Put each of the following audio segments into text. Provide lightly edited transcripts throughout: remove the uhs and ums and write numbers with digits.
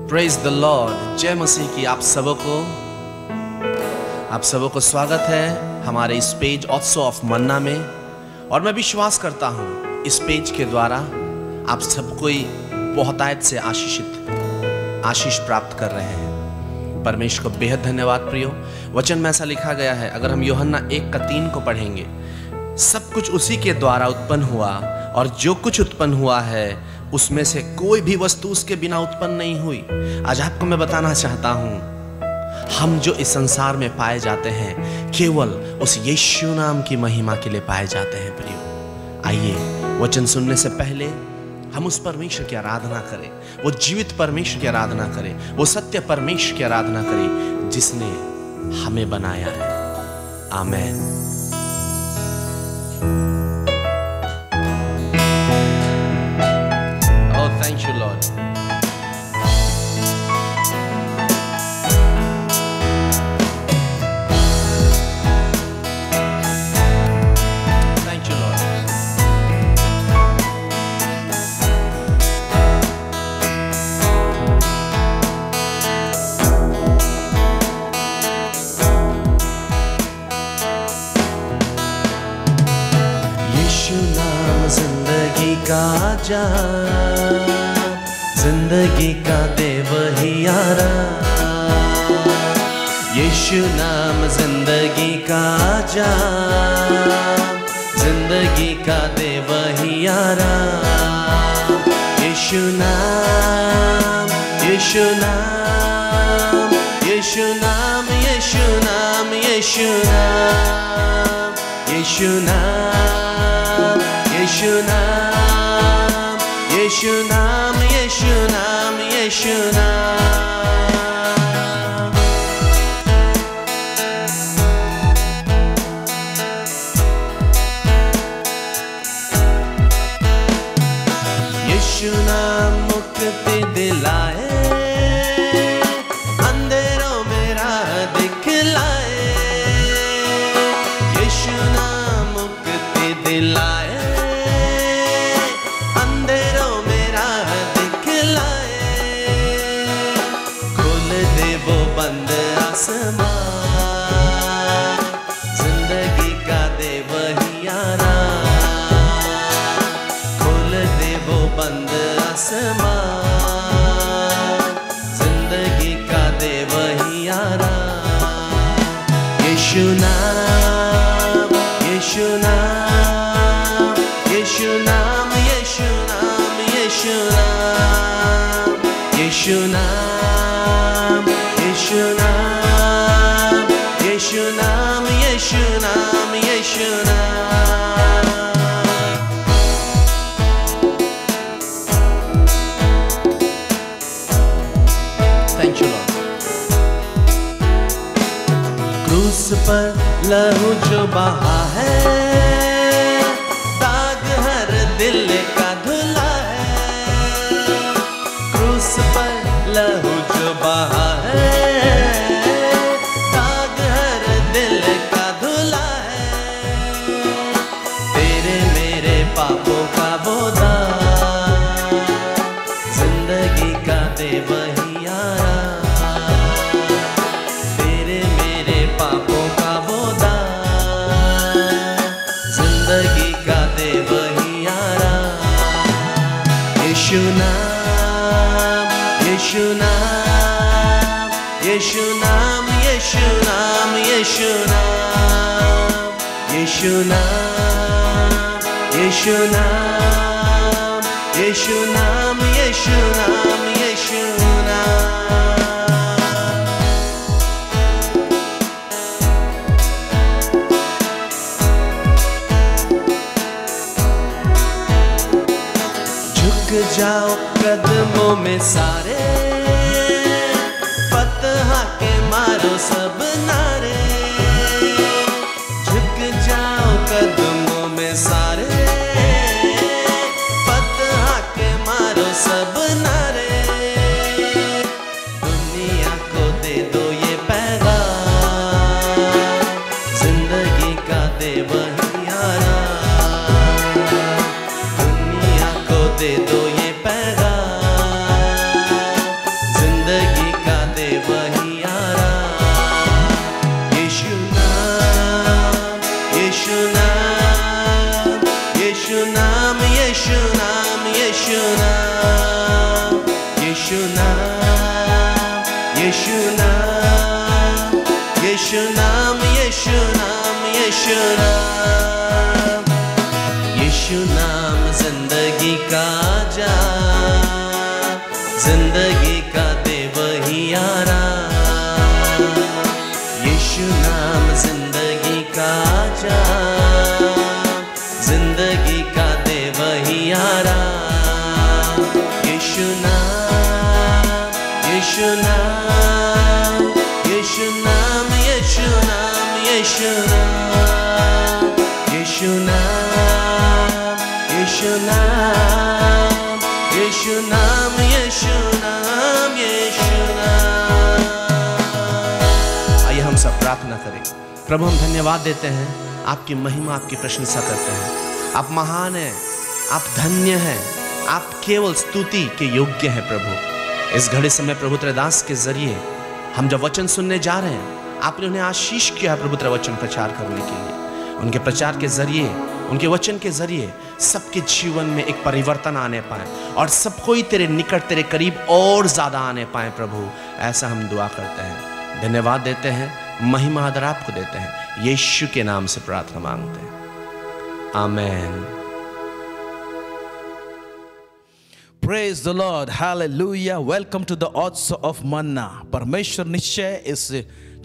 Praise the Lord. जय मसीह की आप सबों को स्वागत है हमारे इस पेज ऑल्सो ऑफ मन्ना में। और मैं विश्वास करता हूँ इस पेज के द्वारा आप सब कोई बहुतायत से आशीष प्राप्त कर रहे हैं। परमेश्वर को बेहद धन्यवाद प्रियो। वचन में ऐसा लिखा गया है, अगर हम यूहन्ना 1:3 को पढ़ेंगे, सब कुछ उसी के द्वारा उत्पन्न हुआ और जो कुछ उत्पन्न हुआ है उसमें से कोई भी वस्तु उसके बिना उत्पन्न नहीं हुई। आज आपको मैं बताना चाहता हूं, हम जो इस संसार में पाए जाते हैं केवल उस यीशु नाम की महिमा के लिए पाए जाते हैं प्रियो। आइए वचन सुनने से पहले हम उस परमेश्वर की आराधना करें, वो जीवित परमेश्वर की आराधना करें, वो सत्य परमेश्वर की आराधना करें जिसने हमें बनाया है। आमीन। Thank you, Lord. Thank you, Lord. यीशु नाम जिंदगी का जान, जिंदगी का दे वही आराम। यीशु नाम जिंदगी का जाम, जिंदगी का दे वही आराम। यीशु नाम, यीशु नाम, यीशु नाम, यीशु नाम, यीशु नाम, यीशु नाम, यीशु नाम, यीशु नाम, यीशु नाम, यीशु नाम। यीशु नाम मुक्ति दिलाए, अंधेरों में राह दिखलाए। यीशु नाम मुक्ति दिलाए, बंद आसमान, जिंदगी का दे वही आराम। खोल दे वो बंद आसमान, जिंदगी का दे वही आराम। यीशु नाम, यीशु नाम, यीशु नाम, यीशु नाम, यीशु नाम, यीशु नाम, यीशु नाम, यीशु नाम, यीशु नाम, यीशु नाम। Thank you Lord. क्रूस पर लहू जो बहा है, दाग हर दिल का धुला है। क्रूस पर लहू जो बहा है, पापों का वो दाग, जिंदगी का दे वही आराम। तेरे मेरे पापों का वो दाग, जिंदगी का दे वही आराम। यीशु नाम, यीशु नाम, यीशु नाम, यीशु नाम, यीशु नाम, यीशु नाम, यीशु नाम, यीशु नाम, यीशु नाम, यीशु नाम। झुक जाओ कदमों में सारे, फतह के मारो सब नारे। झुक जाओ कदमों में सारे, सब नारे। दुनिया को दे दो ये पैगाम, जिंदगी का दे वही आराम। दुनिया को दे दो ये पैगाम, यीशु नाम, यीशु नाम, यीशु नाम, यीशु नाम, यीशु नाम जिंदगी का जाम, जिंदगी का दे वही आराम। यीशु नाम जिंदगी का जाम, जिंदगी का दे वही आराम। यीशु नाम, यीशु नाम, यीशु नाम, यीशु नाम, यीशु नाम, यीशु नाम, यीशु नाम, यीशु नाम, यीशु नाम, यीशु नाम। आइए हम सब प्रार्थना करें। प्रभु हम धन्यवाद देते हैं, आपकी महिमा, आपकी प्रशंसा करते हैं। आप महान हैं, आप धन्य हैं, आप केवल स्तुति के योग्य हैं प्रभु। इस घड़ी समय प्रभु तेरे दास के जरिए हम जब वचन सुनने जा रहे हैं, आपने उन्हें आशीष किया है प्रभु तेरा वचन प्रचार करने के लिए। उनके प्रचार के जरिए, उनके वचन के जरिए सबके जीवन में एक परिवर्तन आने पाए और सब कोई तेरे निकट, तेरे करीब और ज्यादा आने पाए प्रभु। ऐसा हम दुआ करते हैं, धन्यवाद देते हैं, महिमा आदर आपको देते हैं। यीशु के नाम से प्रार्थना मांगते हैं, आमेन। Praise the Lord, hallelujah, welcome to the Odds of Manna। परमेश्वर निश्चय इस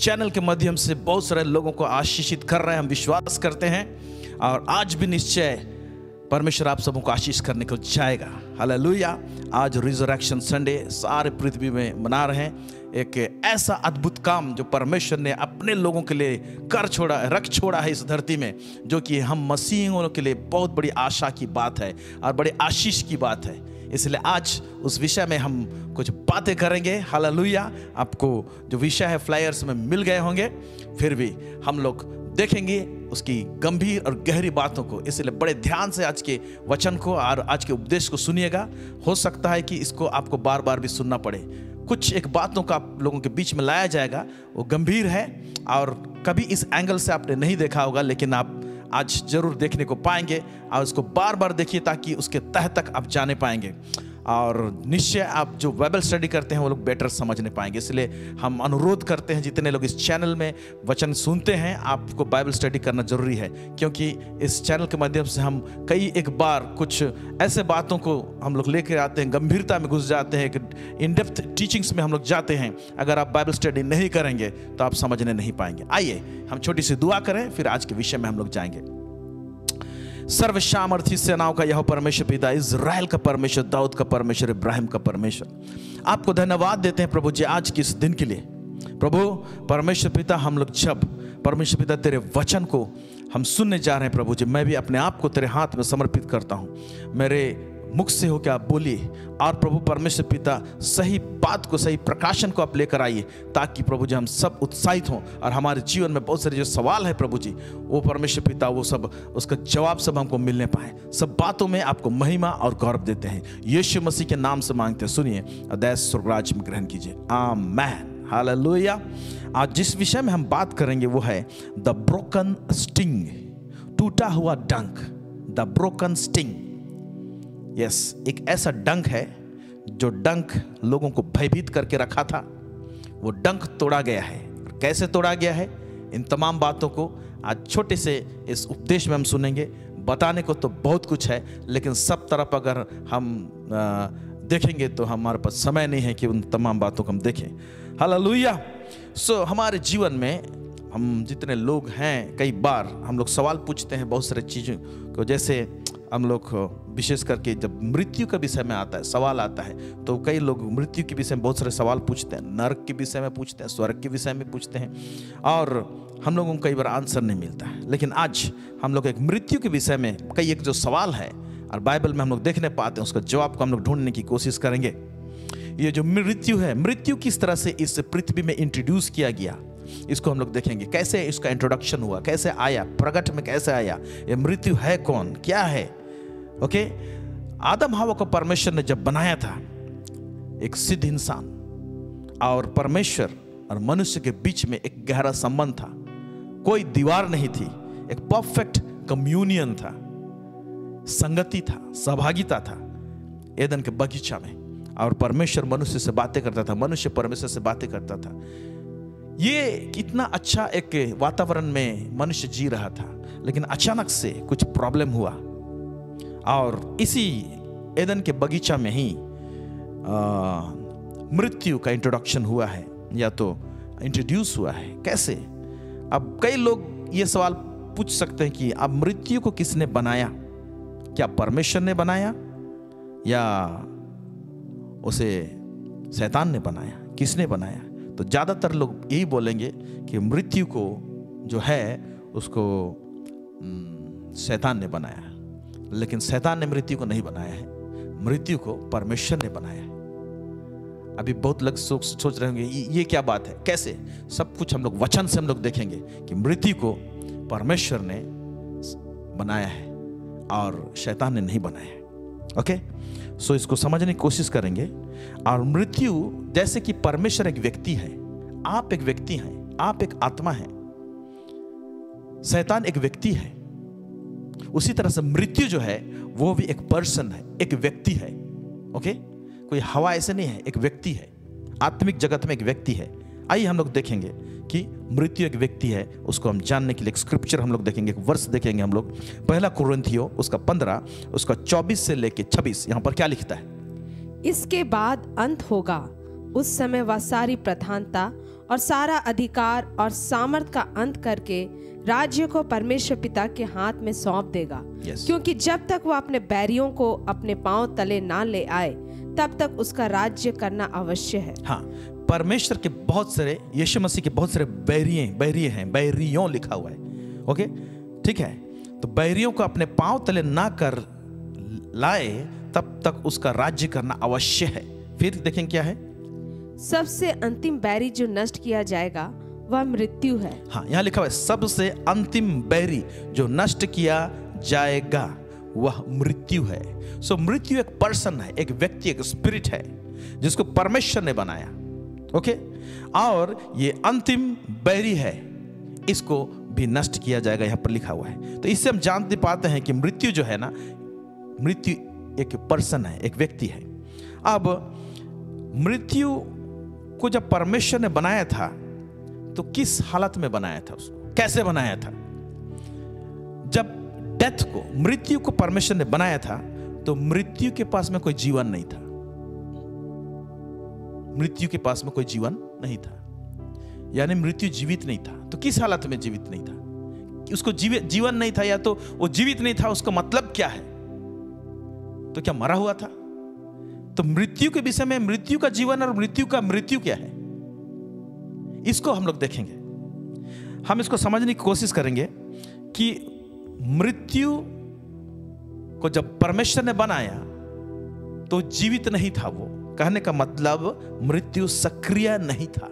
चैनल के माध्यम से बहुत सारे लोगों को आशीषित कर रहे हैं, हम विश्वास करते हैं। और आज भी निश्चय परमेश्वर आप सबों को आशीष करने को चाहेगा, हालेलुया। आज रिजरेक्शन संडे सारे पृथ्वी में मना रहे हैं। एक ऐसा अद्भुत काम जो परमेश्वर ने अपने लोगों के लिए रख छोड़ा है इस धरती में, जो कि हम मसीहियों के लिए बहुत बड़ी आशा की बात है और बड़ी आशीष की बात है। इसलिए आज उस विषय में हम कुछ बातें करेंगे, हालेलुया। आपको जो विषय है फ्लायर्स में मिल गए होंगे, फिर भी हम लोग देखेंगे उसकी गंभीर और गहरी बातों को। इसलिए बड़े ध्यान से आज के वचन को और आज के उपदेश को सुनिएगा। हो सकता है कि इसको आपको बार बार भी सुनना पड़े। कुछ एक बातों का आप लोगों के बीच में लाया जाएगा, वो गंभीर है और कभी इस एंगल से आपने नहीं देखा होगा, लेकिन आप आज जरूर देखने को पाएंगे। और उसको बार बार देखिए ताकि उसके तह तक आप जाने पाएंगे। और निश्चय आप जो बाइबल स्टडी करते हैं वो लोग बेटर समझने पाएंगे। इसलिए हम अनुरोध करते हैं, जितने लोग इस चैनल में वचन सुनते हैं, आपको बाइबल स्टडी करना जरूरी है, क्योंकि इस चैनल के माध्यम से हम कई एक बार कुछ ऐसे बातों को हम लोग लेकर आते हैं, गंभीरता में घुस जाते हैं, इन डेप्थ टीचिंग्स में हम लोग जाते हैं। अगर आप बाइबल स्टडी नहीं करेंगे तो आप समझने नहीं पाएंगे। आइए हम छोटी सी दुआ करें, फिर आज के विषय में हम लोग जाएंगे। सर्वसामर्थी सेनाओं का यह परमेश्वर पिता, इज़राइल का परमेश्वर, दाऊद का परमेश्वर, इब्राहिम का परमेश्वर, आपको धन्यवाद देते हैं प्रभु जी आज के इस दिन के लिए। प्रभु परमेश्वर पिता, हम लोग जब परमेश्वर पिता तेरे वचन को हम सुनने जा रहे हैं प्रभु जी, मैं भी अपने आप को तेरे हाथ में समर्पित करता हूँ। मेरे मुख से हो क्या बोलिए, और प्रभु परमेश्वर पिता सही बात को, सही प्रकाशन को आप लेकर आइए, ताकि प्रभु जी हम सब उत्साहित हों और हमारे जीवन में बहुत सारे जो सवाल है प्रभु जी, वो परमेश्वर पिता वो सब उसका जवाब सब हमको मिलने पाए। सब बातों में आपको महिमा और गौरव देते हैं, यीशु मसीह के नाम से मांगते हैं, सुनिए अदैस स्वर्गराज में ग्रहण कीजिए, आमेन, हालेलुया। आज जिस विषय में हम बात करेंगे वो है द ब्रोकन स्टिंग, टूटा हुआ डंक, द ब्रोकन स्टिंग। यस, एक ऐसा डंक है जो डंक लोगों को भयभीत करके रखा था, वो डंक तोड़ा गया है। कैसे तोड़ा गया है, इन तमाम बातों को आज छोटे से इस उपदेश में हम सुनेंगे। बताने को तो बहुत कुछ है, लेकिन सब तरफ अगर हम देखेंगे तो हमारे पास समय नहीं है कि उन तमाम बातों को हम देखें। हालेलुया। सो हमारे जीवन में हम जितने लोग हैं, कई बार हम लोग सवाल पूछते हैं बहुत सारे चीज़ों को। जैसे हम लोग विशेष करके जब मृत्यु के विषय में आता है, सवाल आता है, तो कई लोग मृत्यु के विषय में बहुत सारे सवाल पूछते हैं, नरक के विषय में पूछते हैं, स्वर्ग के विषय में पूछते हैं, और हम लोगों को कई बार आंसर नहीं मिलता है। लेकिन आज हम लोग एक मृत्यु के विषय में कई एक जो सवाल है और बाइबल में हम लोग देखने पाते हैं, उसका जवाब को हम लोग ढूंढने की कोशिश करेंगे। ये जो मृत्यु है, मृत्यु किस तरह से इस पृथ्वी में इंट्रोड्यूस किया गया, इसको हम लोग देखेंगे। कैसे इसका इंट्रोडक्शन हुआ, कैसे आया, प्रकट में कैसे आया, ये मृत्यु है कौन, क्या है। ओके, आदम हवा को परमेश्वर ने जब बनाया था, एक सिद्ध इंसान और परमेश्वर और मनुष्य के बीच में एक गहरा संबंध था, कोई दीवार नहीं थी, एक परफेक्ट कम्युनियन था, संगति था, सहभागिता था एदन के बगीचा में। और परमेश्वर मनुष्य से बातें करता था, मनुष्य परमेश्वर से बातें करता था। ये कितना अच्छा एक वातावरण में मनुष्य जी रहा था, लेकिन अचानक से कुछ प्रॉब्लम हुआ और इसी एदन के बगीचा में ही मृत्यु का इंट्रोडक्शन हुआ है, या तो इंट्रोड्यूस हुआ है। कैसे? अब कई लोग ये सवाल पूछ सकते हैं कि अब मृत्यु को किसने बनाया? क्या परमेश्वर ने बनाया या उसे शैतान ने बनाया? किसने बनाया? तो ज्यादातर लोग यही बोलेंगे कि मृत्यु को जो है उसको शैतान ने बनाया, लेकिन शैतान ने मृत्यु को नहीं बनाया है, मृत्यु को परमेश्वर ने बनाया है। अभी बहुत लोग सोच रहे होंगे ये क्या बात है, कैसे? सब कुछ हम लोग वचन से हम लोग देखेंगे कि मृत्यु को परमेश्वर ने बनाया है और शैतान ने नहीं बनाया है। ओके, सो इसको समझने की कोशिश करेंगे। और मृत्यु जैसे कि परमेश्वर एक व्यक्ति है, आप एक व्यक्ति हैं, आप एक आत्मा है, शैतान एक व्यक्ति है, उसी तरह से मृत्यु जो है वो भी एक पर्सन है, एक व्यक्ति है। ओके, कोई हवा ऐसे नहीं है, एक व्यक्ति है, आत्मिक जगत में एक व्यक्ति है। आइए हम लोग देखेंगे कि मृत्यु एक व्यक्ति है, उसको हम जानने के लिए एक स्क्रिप्चर हम लोग देखेंगे, एक वर्ष देखेंगे हम लोग। पहला कुरिन्थियों उसका 15 उसका 24 से लेके 26, यहां पर क्या लिखता है? इसके बाद अंत होगा, उस समय वह सारी प्रधानता और सारा अधिकार और सामर्थ का अंत करके राज्य को परमेश्वर पिता के हाथ में सौंप देगा। क्योंकि जब तक वह अपने बैरियों को अपने पांव तले ना ले आए, तब तक उसका राज्य करना अवश्य है। हाँ, परमेश्वर के बहुत सारे, यीशु मसीह के बहुत सारे बैरिये हैं, बैरियों लिखा हुआ है। ओके, ठीक है। तो बैरियों को अपने पांव तले ना कर लाए तब तक उसका राज्य करना अवश्य है। फिर देखें क्या है? सबसे अंतिम बैरी जो नष्ट किया जाएगा वह मृत्यु है। हाँ, यहाँ लिखा हुआ है सबसे अंतिम बैरी जो नष्ट किया जाएगा वह मृत्यु है। सो मृत्यु एक पर्सन है, एक व्यक्ति, एक स्पिरिट है जिसको परमेश्वर ने बनाया। ओके, और ये अंतिम बैरी है, इसको भी नष्ट किया जाएगा, यहां पर लिखा हुआ है। तो इससे हम जानते पाते हैं कि मृत्यु जो है ना, मृत्यु एक पर्सन है, एक व्यक्ति है। अब मृत्यु को जब परमेश्वर ने बनाया था तो किस हालत में बनाया था, उसको कैसे बनाया था? जब डेथ को, मृत्यु को परमेश्वर ने बनाया था तो मृत्यु के पास में कोई जीवन नहीं था, मृत्यु के पास में कोई जीवन नहीं था, यानी मृत्यु जीवित नहीं था। तो किस हालत में जीवित नहीं था? उसको जीवन नहीं था, या तो वो जीवित नहीं था, उसका मतलब क्या है? तो क्या मरा हुआ था? तो मृत्यु के विषय में मृत्यु का जीवन और मृत्यु का मृत्यु क्या है, इसको हम लोग देखेंगे। हम इसको समझने की कोशिश करेंगे कि मृत्यु को जब परमेश्वर ने बनाया तो जीवित नहीं था वो। कहने का मतलब मृत्यु सक्रिय नहीं था,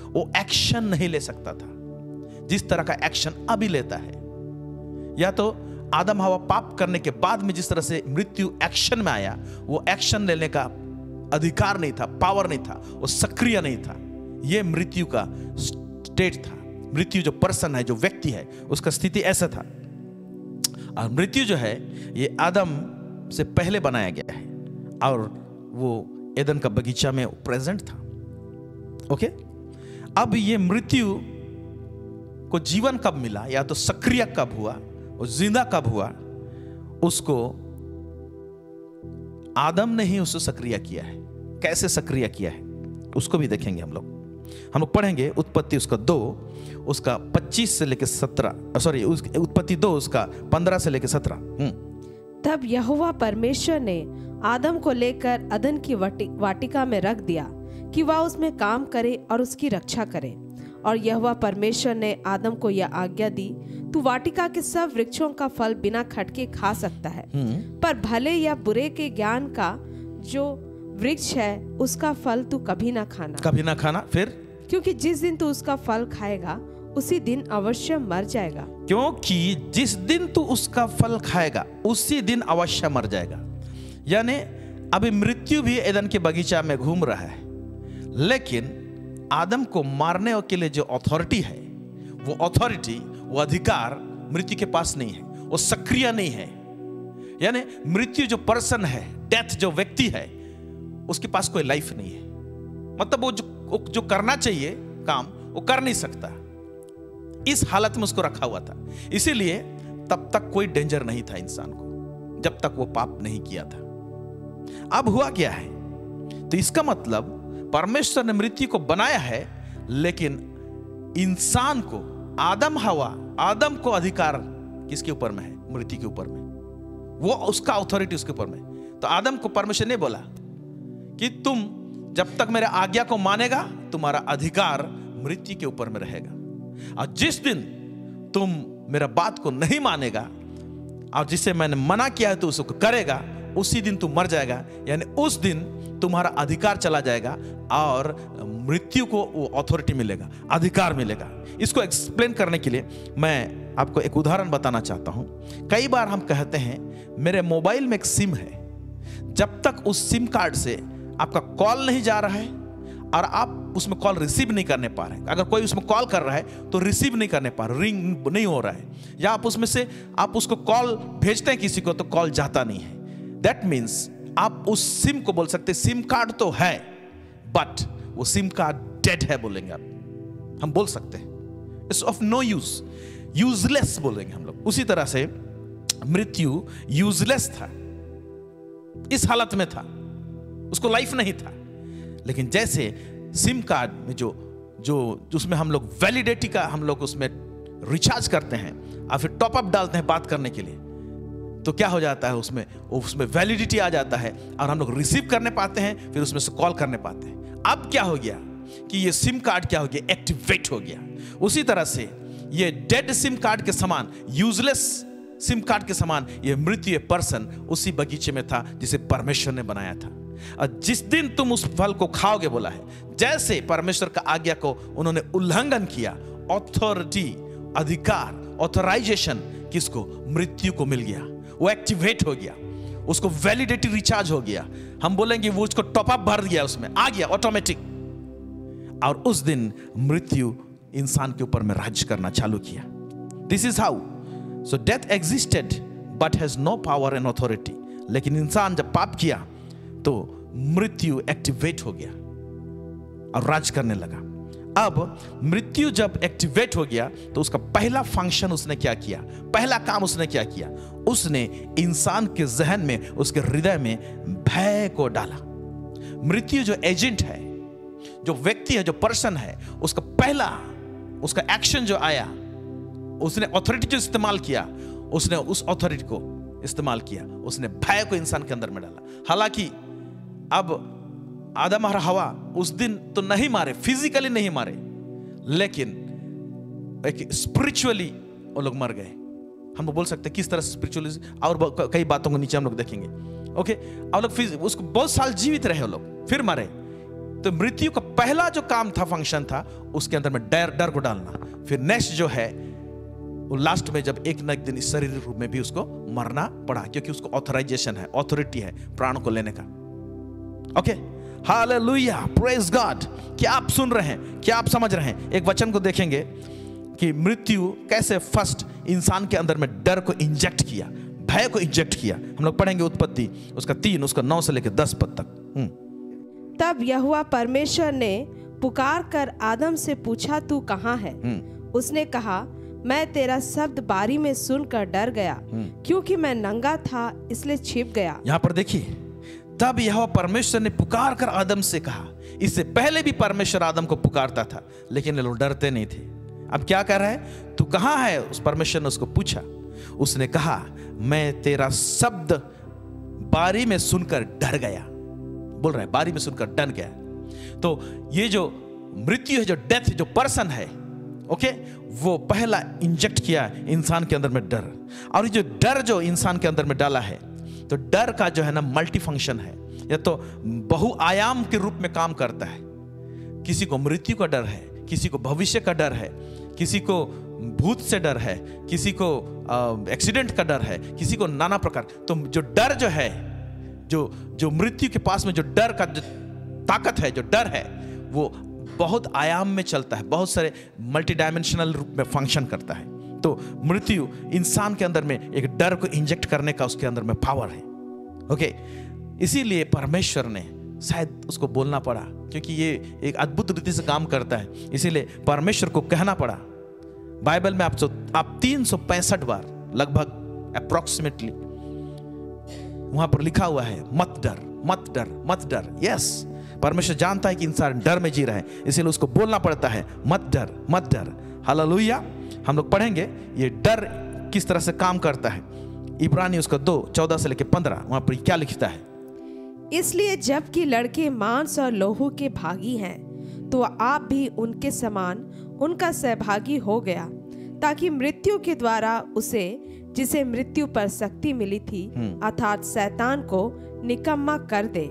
वो एक्शन नहीं ले सकता था जिस तरह का एक्शन अभी लेता है। या तो आदम हवा पाप करने के बाद में जिस तरह से मृत्यु एक्शन में आया, वो एक्शन लेने का अधिकार नहीं था, पावर नहीं था, वो सक्रिय नहीं था। ये मृत्यु का स्टेट था। मृत्यु जो पर्सन है, जो व्यक्ति है, उसका स्थिति ऐसा था। और मृत्यु जो है ये आदम से पहले बनाया गया है और वो एदन का बगीचा में प्रेजेंट था। ओके, अब ये मृत्यु को जीवन कब मिला, या तो सक्रिय कब हुआ और जिंदा कब हुआ, उसको आदम ने ही उसको सक्रिय किया है। कैसे सक्रिय किया है उसको भी देखेंगे हम लोग पढ़ेंगे। उत्पत्ति उसका 2 उसका 25 से लेकर 17, सॉरी उत्पत्ति 2 उसका 15 से लेकर 17। तब यहोवा परमेश्वर ने आदम को लेकर अदन की वाटिका में रख दिया कि वह उसमें काम करे और उसकी रक्षा करे। और यहोवा परमेश्वर ने आदम को यह आज्ञा दी, तू वाटिका के सब वृक्षों का फल बिना खटके खा सकता है, पर भले या बुरे के ज्ञान का जो वृक्ष है उसका फल तू कभी ना खाना। कभी ना खाना। फिर क्योंकि जिस दिन तू उसका फल खाएगा उसी दिन अवश्य मर जाएगा। क्योंकि जिस दिन तू उसका फल खाएगा उसी दिन अवश्य मर जाएगा। यानी अभी मृत्यु भी एदन के बगीचा में घूम रहा है, लेकिन आदम को मारने के लिए जो अथॉरिटी है, वो अथॉरिटी, वो अधिकार मृत्यु के पास नहीं है, वो सक्रिय नहीं है। यानी मृत्यु जो पर्सन है, डेथ जो व्यक्ति है, उसके पास कोई लाइफ नहीं है, मतलब वो जो करना चाहिए काम वो कर नहीं सकता। इस हालत में उसको रखा हुआ था। इसीलिए तब तक कोई डेंजर नहीं था इंसान को, जब तक वो पाप नहीं किया था। अब हुआ क्या है? तो इसका मतलब परमेश्वर ने मृत्यु को बनाया है, लेकिन इंसान को, आदम को अधिकार किसके ऊपर में है? मृत्यु के ऊपर में। वो उसका अथॉरिटी उसके ऊपर में। तो आदम को परमेश्वर ने बोला कि तुम जब तक मेरे आज्ञा को मानेगा तुम्हारा अधिकार मृत्यु के ऊपर में रहेगा, और जिस दिन तुम मेरा बात को नहीं मानेगा और जिसे मैंने मना किया है तो उसको करेगा, उसी दिन तू मर जाएगा। यानी उस दिन तुम्हारा अधिकार चला जाएगा और मृत्यु को वो अथॉरिटी मिलेगा, अधिकार मिलेगा। इसको एक्सप्लेन करने के लिए मैं आपको एक उदाहरण बताना चाहता हूं। कई बार हम कहते हैं मेरे मोबाइल में एक सिम है, जब तक उस सिम कार्ड से आपका कॉल नहीं जा रहा है और आप उसमें कॉल रिसीव नहीं करने पा रहे हैं, अगर कोई उसमें कॉल कर रहा है तो रिसीव नहीं करने पा रहे, रिंग नहीं हो रहा है, या आप उसमें से आप उसको कॉल भेजते हैं किसी को तो कॉल जाता नहीं है, दैट मीन्स आप उस सिम को बोल सकते हैं सिम कार्ड तो है बट वो सिम कार्ड डेड है, बोलेंगे आप, हम बोल सकते हैं it's of no use, useless बोलेंगे हम लोग। उसी तरह से मृत्यु यूजलेस था, इस हालत में था, उसको लाइफ नहीं था। लेकिन जैसे सिम कार्ड में जो उसमें हम लोग वैलिडिटी का हम लोग उसमें रिचार्ज करते हैं और फिर टॉप अप डालते हैं बात करने के लिए, तो क्या हो जाता है उसमें वैलिडिटी आ जाता है और हम लोग रिसीव करने पाते हैं, फिर उसमें से कॉल करने पाते हैं। अब क्या हो गया कि ये सिम कार्ड क्या हो गया? एक्टिवेट हो गया। उसी तरह से ये डेड सिम कार्ड के समान, यूजलेस सिम कार्ड के समान ये मृत्यु पर्सन उसी बगीचे में था जिसे परमेश्वर ने बनाया था। और जिस दिन तुम उस फल को खाओगे, बोला है, जैसे परमेश्वर का आज्ञा को उन्होंने उल्लंघन किया, अथॉरिटी, अधिकार, ऑथराइजेशन किसको? मृत्यु को मिल गया, वो एक्टिवेट हो गया, उसको वैलिडिटी रिचार्ज हो गया, हम बोलेंगे वो उसको टॉप अप भर दिया, उसमें आ गया ऑटोमेटिक। और उस दिन मृत्यु इंसान के ऊपर में राज्य करना चालू किया। This is how so death existed but has no power and authority. लेकिन इंसान जब पाप किया तो मृत्यु एक्टिवेट हो गया और राज करने लगा। अब मृत्यु जब एक्टिवेट हो गया तो उसका पहला फंक्शन उसने क्या किया? पहला काम उसने क्या किया? उसने इंसान के जहन में, उसके हृदय में भय को डाला। मृत्यु जो एजेंट है, जो व्यक्ति है, जो पर्सन है, उसका पहला उसका एक्शन जो आया, उसने अथॉरिटी जो इस्तेमाल किया, उसने उस अथॉरिटी को इस्तेमाल किया, उसने भय को इंसान के अंदर में डाला। हालांकि अब आदम और हवा उस दिन तो नहीं मारे, फिजिकली नहीं मारे, लेकिन एक स्पिरिचुअली वो लोग मर गए। हम लोग बोल सकते हैं किस तरह से स्पिरिचुअली, और कई बातों को नीचे हम लोग देखेंगे। ओके, और लोग उसको बहुत साल जीवित रहे, वो लोग फिर मरे। तो मृत्यु का पहला जो काम था, फंक्शन था, उसके अंदर में डर को डालना। फिर नेक्स्ट जो है वो लास्ट में जब एक न एक दिन इस शरीर रूप में भी उसको मरना पड़ा, क्योंकि उसको ऑथराइजेशन है, अथॉरिटी है प्राण को लेने का। Okay, hallelujah, praise God. क्या आप सुन रहे हैं? क्या आप समझ रहे हैं? एक वचन को देखेंगे कि मृत्यु कैसे फर्स्ट इंसान के अंदर में डर को इंजेक्ट किया, भय को इंजेक्ट किया। हम लोग पढ़ेंगे उत्पत्ति उसका 3 उसका 9 से लेकर 10 पद तक। तब यहोवा परमेश्वर ने पुकार कर आदम से पूछा, तू कहाँ है? उसने कहा, मैं तेरा शब्द बारी में सुनकर डर गया, क्योंकि मैं नंगा था इसलिए छिप गया। यहां पर देखिए, तब यहोवा परमेश्वर ने पुकार कर आदम से कहा। इससे पहले भी परमेश्वर आदम को पुकारता था, लेकिन ये लोग डरते नहीं थे। अब क्या कर रहा है? तू कहाँ है? उस परमेश्वर ने उसको पूछा। उसने कहा, मैं तेरा शब्द बारी में सुनकर डर गया। बोल रहा है बारी में सुनकर डर गया। तो ये जो मृत्यु है, जो डेथ, जो पर्सन है, ओके, वो पहला इंजेक्ट किया इंसान के अंदर में डर। और ये जो डर जो इंसान के अंदर में डाला है, तो डर का जो है ना मल्टी फंक्शन है, या तो बहुआयाम के रूप में काम करता है। किसी को मृत्यु का डर है, किसी को भविष्य का डर है, किसी को भूत से डर है, किसी को एक्सीडेंट का डर है, किसी को नाना प्रकार। तो जो डर जो है, जो मृत्यु के पास में जो डर का जो ताकत है, जो डर है, वो बहुत आयाम में चलता है, बहुत सारे मल्टी डायमेंशनल रूप में फंक्शन करता है। तो मृत्यु इंसान के अंदर में एक डर को इंजेक्ट करने का उसके अंदर में पावर है। ओके, इसीलिए परमेश्वर ने शायद उसको बोलना पड़ा, क्योंकि ये एक अद्भुत रीति से काम करता है, इसीलिए परमेश्वर को कहना पड़ा। बाइबल में आप 365 बार लगभग अप्रोक्सीमेटली वहां पर लिखा हुआ है मत डर, मत डर, मत डर। यस, परमेश्वर जानता है कि इंसान डर में जी रहा है, इसीलिए उसको बोलना पड़ता है मत डर, मत डर। हालेलुया। हम लोग पढ़ेंगे ये डर किस तरह से काम करता है। इब्रानी उसका 2:14 से लेकर 15, वहां पर क्या लिखता है? इसलिए जबकि लड़के मांस और लोहू के भागी हैं, तो आप भी उनके समान उनका सहभागी हो गया, ताकि मृत्यु के द्वारा उसे, जिसे मृत्यु पर शक्ति मिली थी, अर्थात शैतान को निकम्मा कर दे,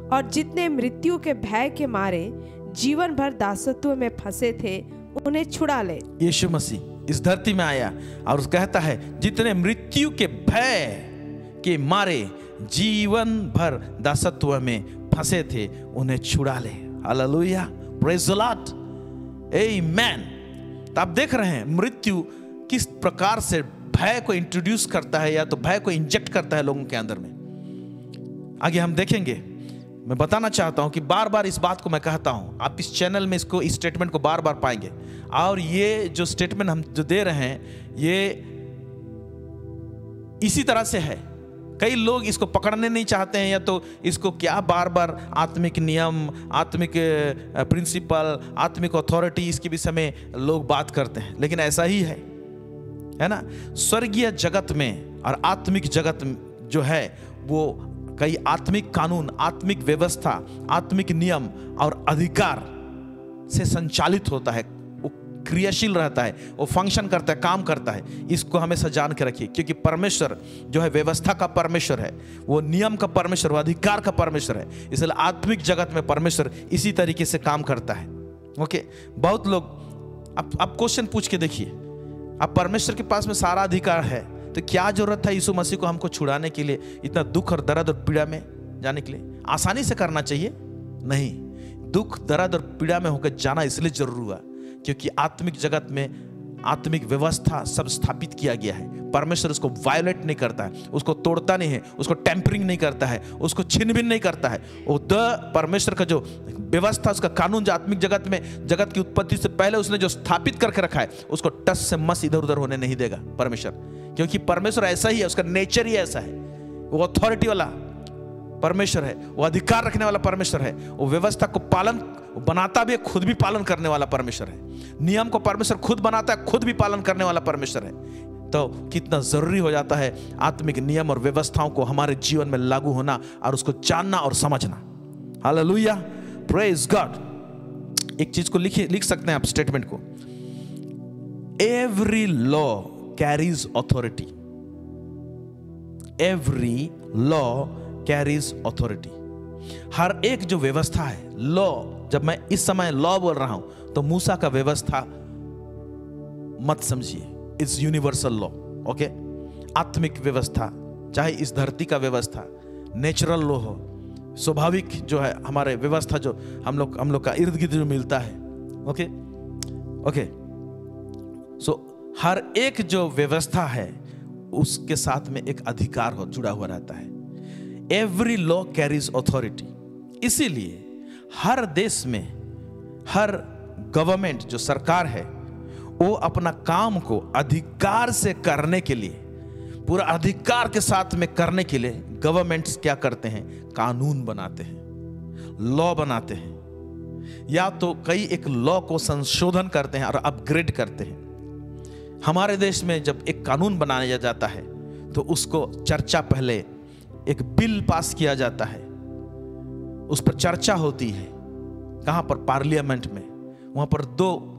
और जितने मृत्यु के भय के मारे जीवन भर दासत्व में फंसे थे उन्हें छुड़ा ले। यीशु मसीह इस धरती में आया और कहता है जितने मृत्यु के भय के मारे जीवन भर दासत्व में फंसे थे उन्हें छुड़ा ले। हालेलुया, प्रेज द लॉर्ड, आमेन। तो आप देख रहे हैं मृत्यु किस प्रकार से भय को इंट्रोड्यूस करता है, या तो भय को इंजेक्ट करता है लोगों के अंदर में। आगे हम देखेंगे। मैं बताना चाहता हूं कि बार बार इस बात को मैं कहता हूं, आप इस चैनल में इस स्टेटमेंट को बार बार पाएंगे, और ये जो स्टेटमेंट हम जो दे रहे हैं ये इसी तरह से है। कई लोग इसको पकड़ने नहीं चाहते हैं, या तो इसको क्या बार बार आत्मिक नियम, आत्मिक प्रिंसिपल, आत्मिक अथॉरिटी, इसके विषय में लोग बात करते हैं, लेकिन ऐसा ही है ना। स्वर्गीय जगत में और आत्मिक जगत जो है वो कई आत्मिक कानून, आत्मिक व्यवस्था, आत्मिक नियम और अधिकार से संचालित होता है, वो क्रियाशील रहता है, वो फंक्शन करता है, काम करता है। इसको हमेशा जान के रखिए, क्योंकि परमेश्वर जो है व्यवस्था का परमेश्वर है, वो नियम का परमेश्वर, वो अधिकार का परमेश्वर है। इसलिए आत्मिक जगत में परमेश्वर इसी तरीके से काम करता है। ओके, बहुत लोग आप क्वेश्चन पूछ के देखिए, अब परमेश्वर के पास में सारा अधिकार है, तो क्या जरूरत था यीशु मसीह को हमको छुड़ाने के लिए, इतना दुख और दर्द और पीड़ा में जाने के लिए? आसानी से करना चाहिए? नहीं, दुख दर्द और पीड़ा में होकर जाना इसलिए जरूर हुआ क्योंकि आत्मिक जगत में आत्मिक व्यवस्था सब स्थापित किया गया है। परमेश्वर उसको वायोलेट नहीं करता है, उसको तोड़ता नहीं है, उसको टेम्परिंग नहीं करता है, उसको छिन भिन नहीं करता है। वो परमेश्वर का जो व्यवस्था, उसका कानून जो आत्मिक जगत में, जगत की उत्पत्ति से पहले उसने जो स्थापित करके रखा है, उसको टस से मस इधर उधर होने नहीं देगा परमेश्वर, क्योंकि परमेश्वर ऐसा ही है, उसका नेचर ही ऐसा है। वो अथॉरिटी वाला परमेश्वर है, वो अधिकार रखने वाला परमेश्वर है, वो व्यवस्था को पालन बनाता भी है, खुद भी पालन करने वाला परमेश्वर है। नियम को परमेश्वर खुद बनाता है, खुद भी पालन करने वाला परमेश्वर है। तो कितना जरूरी हो जाता है आत्मिक नियम और व्यवस्थाओं को हमारे जीवन में लागू होना और उसको जानना और समझना। Hallelujah, praise God. एक चीज को लिख सकते हैं आप स्टेटमेंट को, every law carries authority. Every law carries authority. हर एक जो व्यवस्था है, लॉ, जब मैं इस समय लॉ बोल रहा हूं तो मूसा का व्यवस्था मत समझिए, इट्स यूनिवर्सल लॉ। ओके, आत्मिक व्यवस्था, चाहे इस धरती का व्यवस्था, नेचुरल लॉ हो, स्वाभाविक जो है हमारे व्यवस्था जो हम लोग का इर्द गिर्द जो मिलता है। ओके ओके, सो हर एक जो व्यवस्था है उसके साथ में एक अधिकार हो जुड़ा हुआ रहता है। Every law carries authority. इसीलिए हर देश में हर गवर्नमेंट जो सरकार है वो अपना काम को अधिकार से करने के लिए, पूरा अधिकार के साथ में करने के लिए गवर्नमेंट्स क्या करते हैं? कानून बनाते हैं, लॉ बनाते हैं, या तो कई एक लॉ को संशोधन करते हैं और अपग्रेड करते हैं। हमारे देश में जब एक कानून बनाया जाता है तो उसको चर्चा, पहले एक बिल पास किया जाता है, उस पर चर्चा होती है। कहां पर? पार्लियामेंट में। वहां पर 2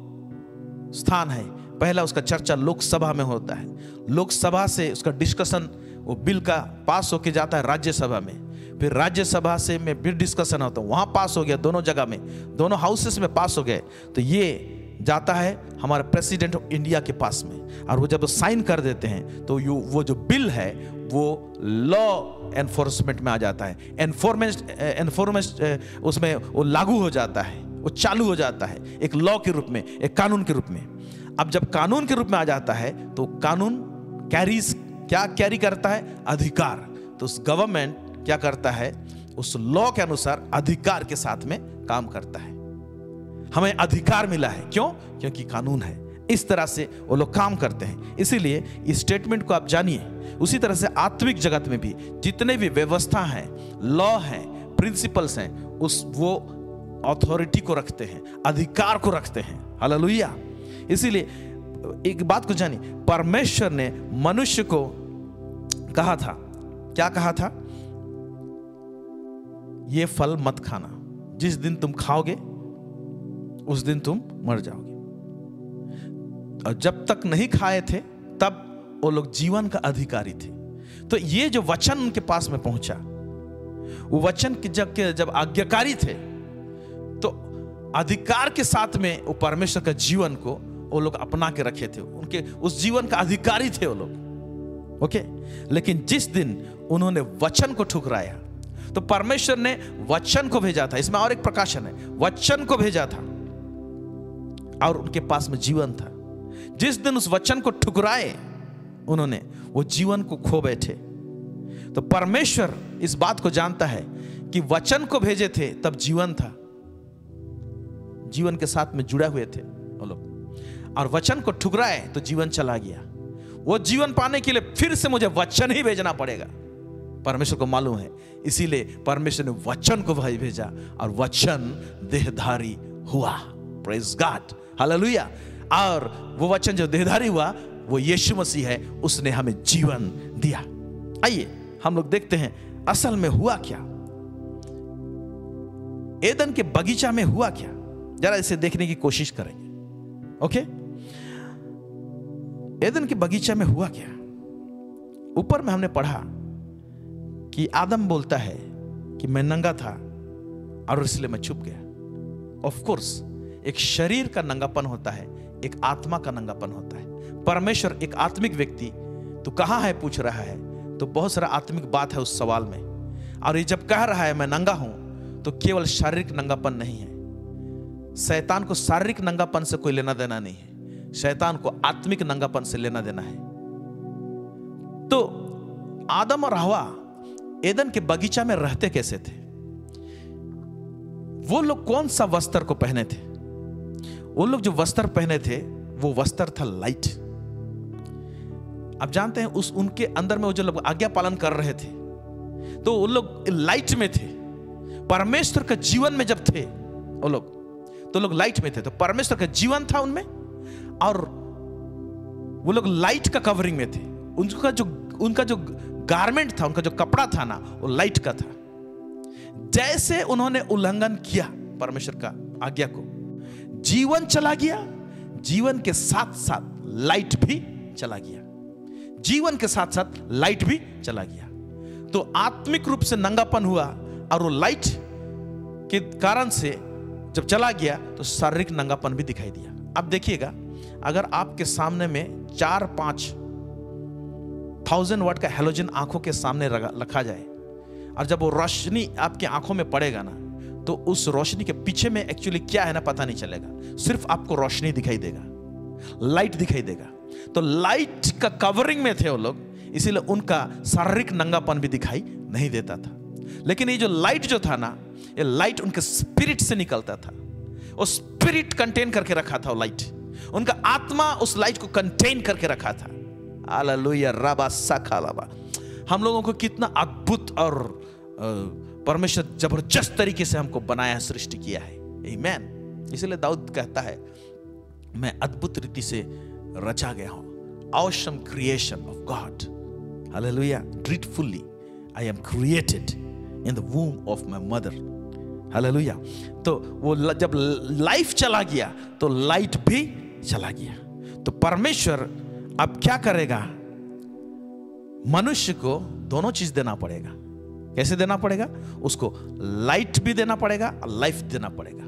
स्थान है। पहला उसका चर्चा लोकसभा में होता है, लोकसभा से उसका डिस्कशन, वो बिल का पास होके जाता है राज्यसभा में, फिर राज्यसभा से में भी डिस्कशन होता है, वहां पास हो गया, दोनों जगह में, दोनों हाउसेस में पास हो गए, तो ये जाता है हमारे प्रेसिडेंट ऑफ इंडिया के पास में, और वो जब साइन कर देते हैं तो वो जो बिल है वो लॉ एनफोर्समेंट में आ जाता है। एनफोर्समेंट उसमें वो लागू हो जाता है, वो चालू हो जाता है एक लॉ के रूप में, एक कानून के रूप में। अब जब कानून के रूप में आ जाता है तो कानून क्या कैरी करता है? अधिकार। तो उस गवर्नमेंट क्या करता है? उस लॉ के अनुसार अधिकार के साथ में काम करता है। हमें अधिकार मिला है, क्यों? क्योंकि कानून है। इस तरह से वो लोग काम करते हैं। इसीलिए इस स्टेटमेंट को आप जानिए। उसी तरह से आत्मिक जगत में भी जितने भी व्यवस्था हैं, लॉ हैं, प्रिंसिपल्स हैं, वो अथॉरिटी को रखते हैं, अधिकार को रखते हैं। हालेलुया। इसीलिए एक बात को जानिए, परमेश्वर ने मनुष्य को कहा था, क्या कहा था? ये फल मत खाना, जिस दिन तुम खाओगे उस दिन तुम मर जाओगे। और जब तक नहीं खाए थे तब वो लोग जीवन का अधिकारी थे। तो ये जो वचन उनके पास में पहुंचा, वो वचन की जब आज्ञाकारी थे, तो अधिकार के साथ में वो परमेश्वर का जीवन को वो लोग अपना के रखे थे। उनके उस जीवन का अधिकारी थे वो लोग। ओके। लेकिन जिस दिन उन्होंने वचन को ठुकराया, तो परमेश्वर ने वचन को भेजा था। इसमें और एक प्रकाशन है, वचन को भेजा था और उनके पास में जीवन था। जिस दिन उस वचन को ठुकराए उन्होंने, वो जीवन को खो बैठे। तो परमेश्वर इस बात को जानता है कि वचन को भेजे थे तब जीवन था, जीवन के साथ में जुड़े हुए थे वो लोग, और वचन को ठुकराए तो जीवन चला गया। वो जीवन पाने के लिए फिर से मुझे वचन ही भेजना पड़ेगा, परमेश्वर को मालूम है। इसीलिए परमेश्वर ने वचन को भेजा और वचन देहधारी हुआ। Praise God, hallelujah. और वो वचन जो देहधारी हुआ वो यीशु मसीह है, उसने हमें जीवन दिया। आइए हम लोग देखते हैं असल में हुआ क्या, एदन के बगीचा में हुआ क्या। जरा इसे देखने की कोशिश करेंगे। ओके, एदन के बगीचा में हुआ क्या? ऊपर में हमने पढ़ा कि आदम बोलता है कि मैं नंगा था और इसलिए मैं छुप गया। ऑफ कोर्स एक शरीर का नंगापन होता है, एक आत्मा का नंगापन होता है। परमेश्वर एक आत्मिक व्यक्ति तो कहां है पूछ रहा है, तो बहुत सारा आत्मिक बात है उस सवाल में। और ये जब कह रहा है मैं नंगा हूं, तो केवल शारीरिक नंगापन नहीं है। शैतान को शारीरिक नंगापन से कोई लेना देना नहीं है, शैतान को आत्मिक नंगापन से लेना देना है। तो आदम और हवा एदन के बगीचा में रहते कैसे थे? वो लोग कौन सा वस्त्र को पहने थे? वो लोग जो वस्त्र पहने थे वो वस्त्र था लाइट। आप जानते हैं उस उनके अंदर में वो जो लोग आज्ञा पालन कर रहे थे, तो वो लोग लाइट में थे। परमेश्वर का जीवन में जब थे वो लोग, तो लोग लाइट में थे। तो परमेश्वर का जीवन था उनमें और वो लोग लाइट का कवरिंग में थे। उनका जो गारमेंट था, उनका जो कपड़ा था ना, वो लाइट का था। जैसे उन्होंने उल्लंघन किया परमेश्वर का आज्ञा को, जीवन चला गया, जीवन के साथ साथ लाइट भी चला गया। जीवन के साथ साथ लाइट भी चला गया। तो आत्मिक रूप से नंगापन हुआ और वो लाइट के कारण से जब चला गया तो शारीरिक नंगापन भी दिखाई दिया। अब देखिएगा, अगर आपके सामने में 4-5,000 वाट का हैलोजन आंखों के सामने रखा जाए और जब वो रोशनी आपकी आंखों में पड़ेगा ना, तो उस रोशनी के पीछे में एक्चुअली क्या है ना पता नहीं चलेगा। सिर्फ आपको रोशनी दिखाई देगा, लाइट दिखाई देगा। तो लाइट का कवरिंग में थे वो लोग, इसीलिए उनका शारीरिक नंगापन भी दिखाई नहीं देता था। लेकिन ये जो लाइट जो था ना, ये लाइट उनके स्पिरिट से निकलता था। वो स्पिरिट कंटेन करके रखा था वो लाइट, उनका आत्मा उस लाइट को कंटेन करके रखा था। हालेलुया, रबा सखालाबा। हम लोगों को कितना अद्भुत और परमेश्वर जबरदस्त तरीके से हमको बनाया, सृष्टि किया है। आमीन। इसलिए दाऊद कहता है मैं अद्भुत रीति से रचा गया हूं। Awesome creation of God. Hallelujah. Dreadfully I am created in the womb of my mother. Hallelujah. तो वो जब लाइफ चला गया तो लाइट भी चला गया। तो परमेश्वर अब क्या करेगा? मनुष्य को दोनों चीज देना पड़ेगा। कैसे देना पड़ेगा? उसको लाइट भी देना पड़ेगा और लाइफ देना पड़ेगा,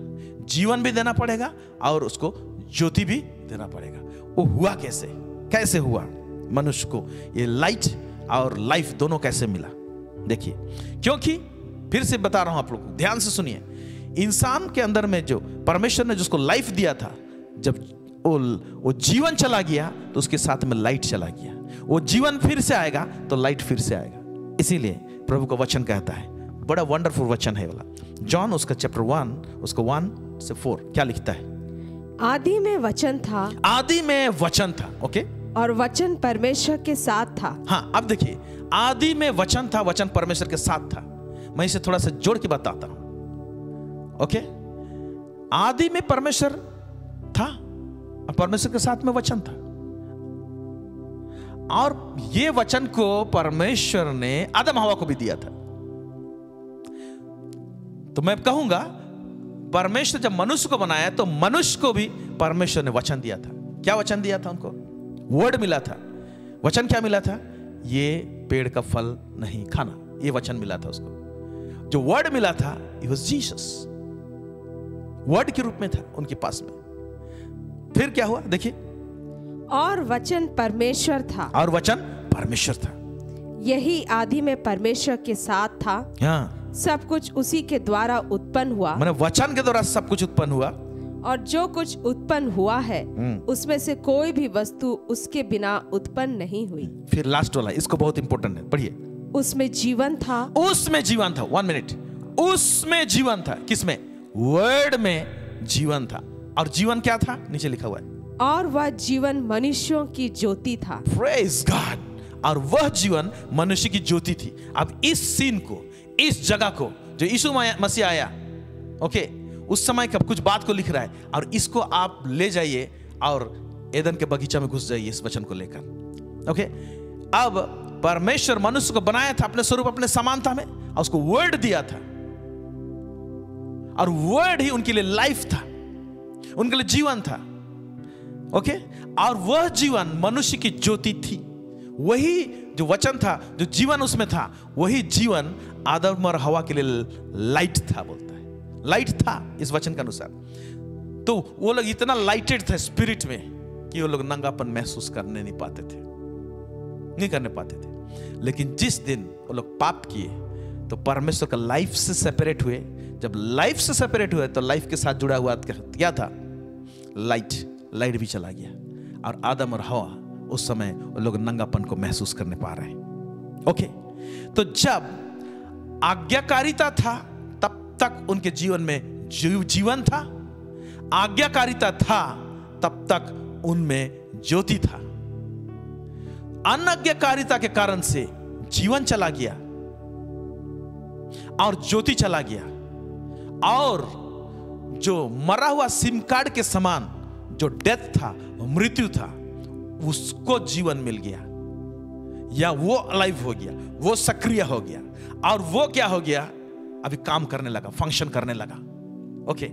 जीवन भी देना पड़ेगा और उसको ज्योति भी देना पड़ेगा। वो हुआ कैसे? कैसे हुआ मनुष्य को ये लाइट और लाइफ दोनों कैसे मिला? देखिए, क्योंकि फिर से बता रहा हूं आप लोग को, ध्यान से सुनिए। इंसान के अंदर में जो परमेश्वर ने जिसको लाइफ दिया था, जब वो जीवन चला गया तो उसके साथ में लाइट चला गया। वो जीवन फिर से आएगा तो लाइट फिर से आएगा। इसीलिए प्रभु का वचन कहता है बड़ा वंडरफुल वचन है वाला। जॉन उसका चैप्टर 1 उसका 1 से 4 क्या लिखता है? आदि में वचन था, आदि में वचन था। ओके, और वचन परमेश्वर के साथ था। हाँ, अब देखिए, आदि में वचन था, वचन परमेश्वर के साथ था। मैं इसे थोड़ा सा जोड़ के बताता हूं। ओके, आदि में परमेश्वर था और परमेश्वर के साथ में वचन था, और ये वचन को परमेश्वर ने आदम हवा को भी दिया था। तो मैं कहूंगा परमेश्वर जब मनुष्य को बनाया तो मनुष्य को भी परमेश्वर ने वचन दिया था। क्या वचन दिया था उनको? वर्ड मिला था। वचन क्या मिला था? ये पेड़ का फल नहीं खाना, ये वचन मिला था उसको। जो वर्ड मिला था इट वाज जीसस, वर्ड के रूप में था उनके पास में। फिर क्या हुआ देखिए, और वचन परमेश्वर था, और वचन परमेश्वर था। यही आदि में परमेश्वर के साथ था। हाँ, सब कुछ उसी के द्वारा उत्पन्न हुआ, माने वचन के द्वारा सब कुछ उत्पन्न हुआ, और जो कुछ उत्पन्न हुआ है उसमें से कोई भी वस्तु उसके बिना उत्पन्न नहीं हुई। फिर लास्ट वाला, इसको बहुत इंपॉर्टेंट है, पढ़िए। उसमें जीवन था, उसमें जीवन था। 1 मिनट, उसमें जीवन था। किसमें? वर्ड में जीवन था। और जीवन क्या था? नीचे लिखा हुआ है, और वह जीवन मनुष्यों की ज्योति था। Praise God. और वह जीवन मनुष्य की ज्योति थी। अब इस सीन को, इस जगह को जो यीशु मसीह आया, ओके, उस समय का कुछ बात को लिख रहा है, और इसको आप ले जाइए और एदन के बगीचा में घुस जाइए इस वचन को लेकर। ओके, अब परमेश्वर मनुष्य को बनाया था अपने स्वरूप, अपने समानता में, और उसको वर्ड दिया था, और वर्ड ही उनके लिए लाइफ था, उनके लिए जीवन था। ओके, और वह जीवन मनुष्य की ज्योति थी। वही जो वचन था, जो जीवन उसमें था, वही जीवन आदम और हवा के लिए लाइट था। बोलता है लाइट था इस वचन के अनुसार। तो वो लोग इतना लाइटेड थे स्पिरिट में कि वो लोग नंगापन महसूस करने नहीं पाते थे, नहीं करने पाते थे। लेकिन जिस दिन वो लोग पाप किए तो परमेश्वर का लाइफ से सेपरेट हुए। जब लाइफ से सेपरेट हुए तो लाइफ के साथ जुड़ा हुआ क्या था? लाइट भी चला गया, और आदम और हवा उस समय वो लोग नंगापन को महसूस करने पा रहे हैं। ओके, तो जब आज्ञाकारिता था तब तक उनके जीवन में जीवन था, आज्ञाकारिता था तब तक उनमें ज्योति था। अनाज्ञाकारिता के कारण से जीवन चला गया और ज्योति चला गया, और जो मरा हुआ सिम कार्ड के समान जो डेथ था, मृत्यु था, उसको जीवन मिल गया, या वो अलाइव हो गया, वो सक्रिय हो गया, और वो क्या हो गया? अभी काम करने लगा, फंक्शन करने लगा। ओके,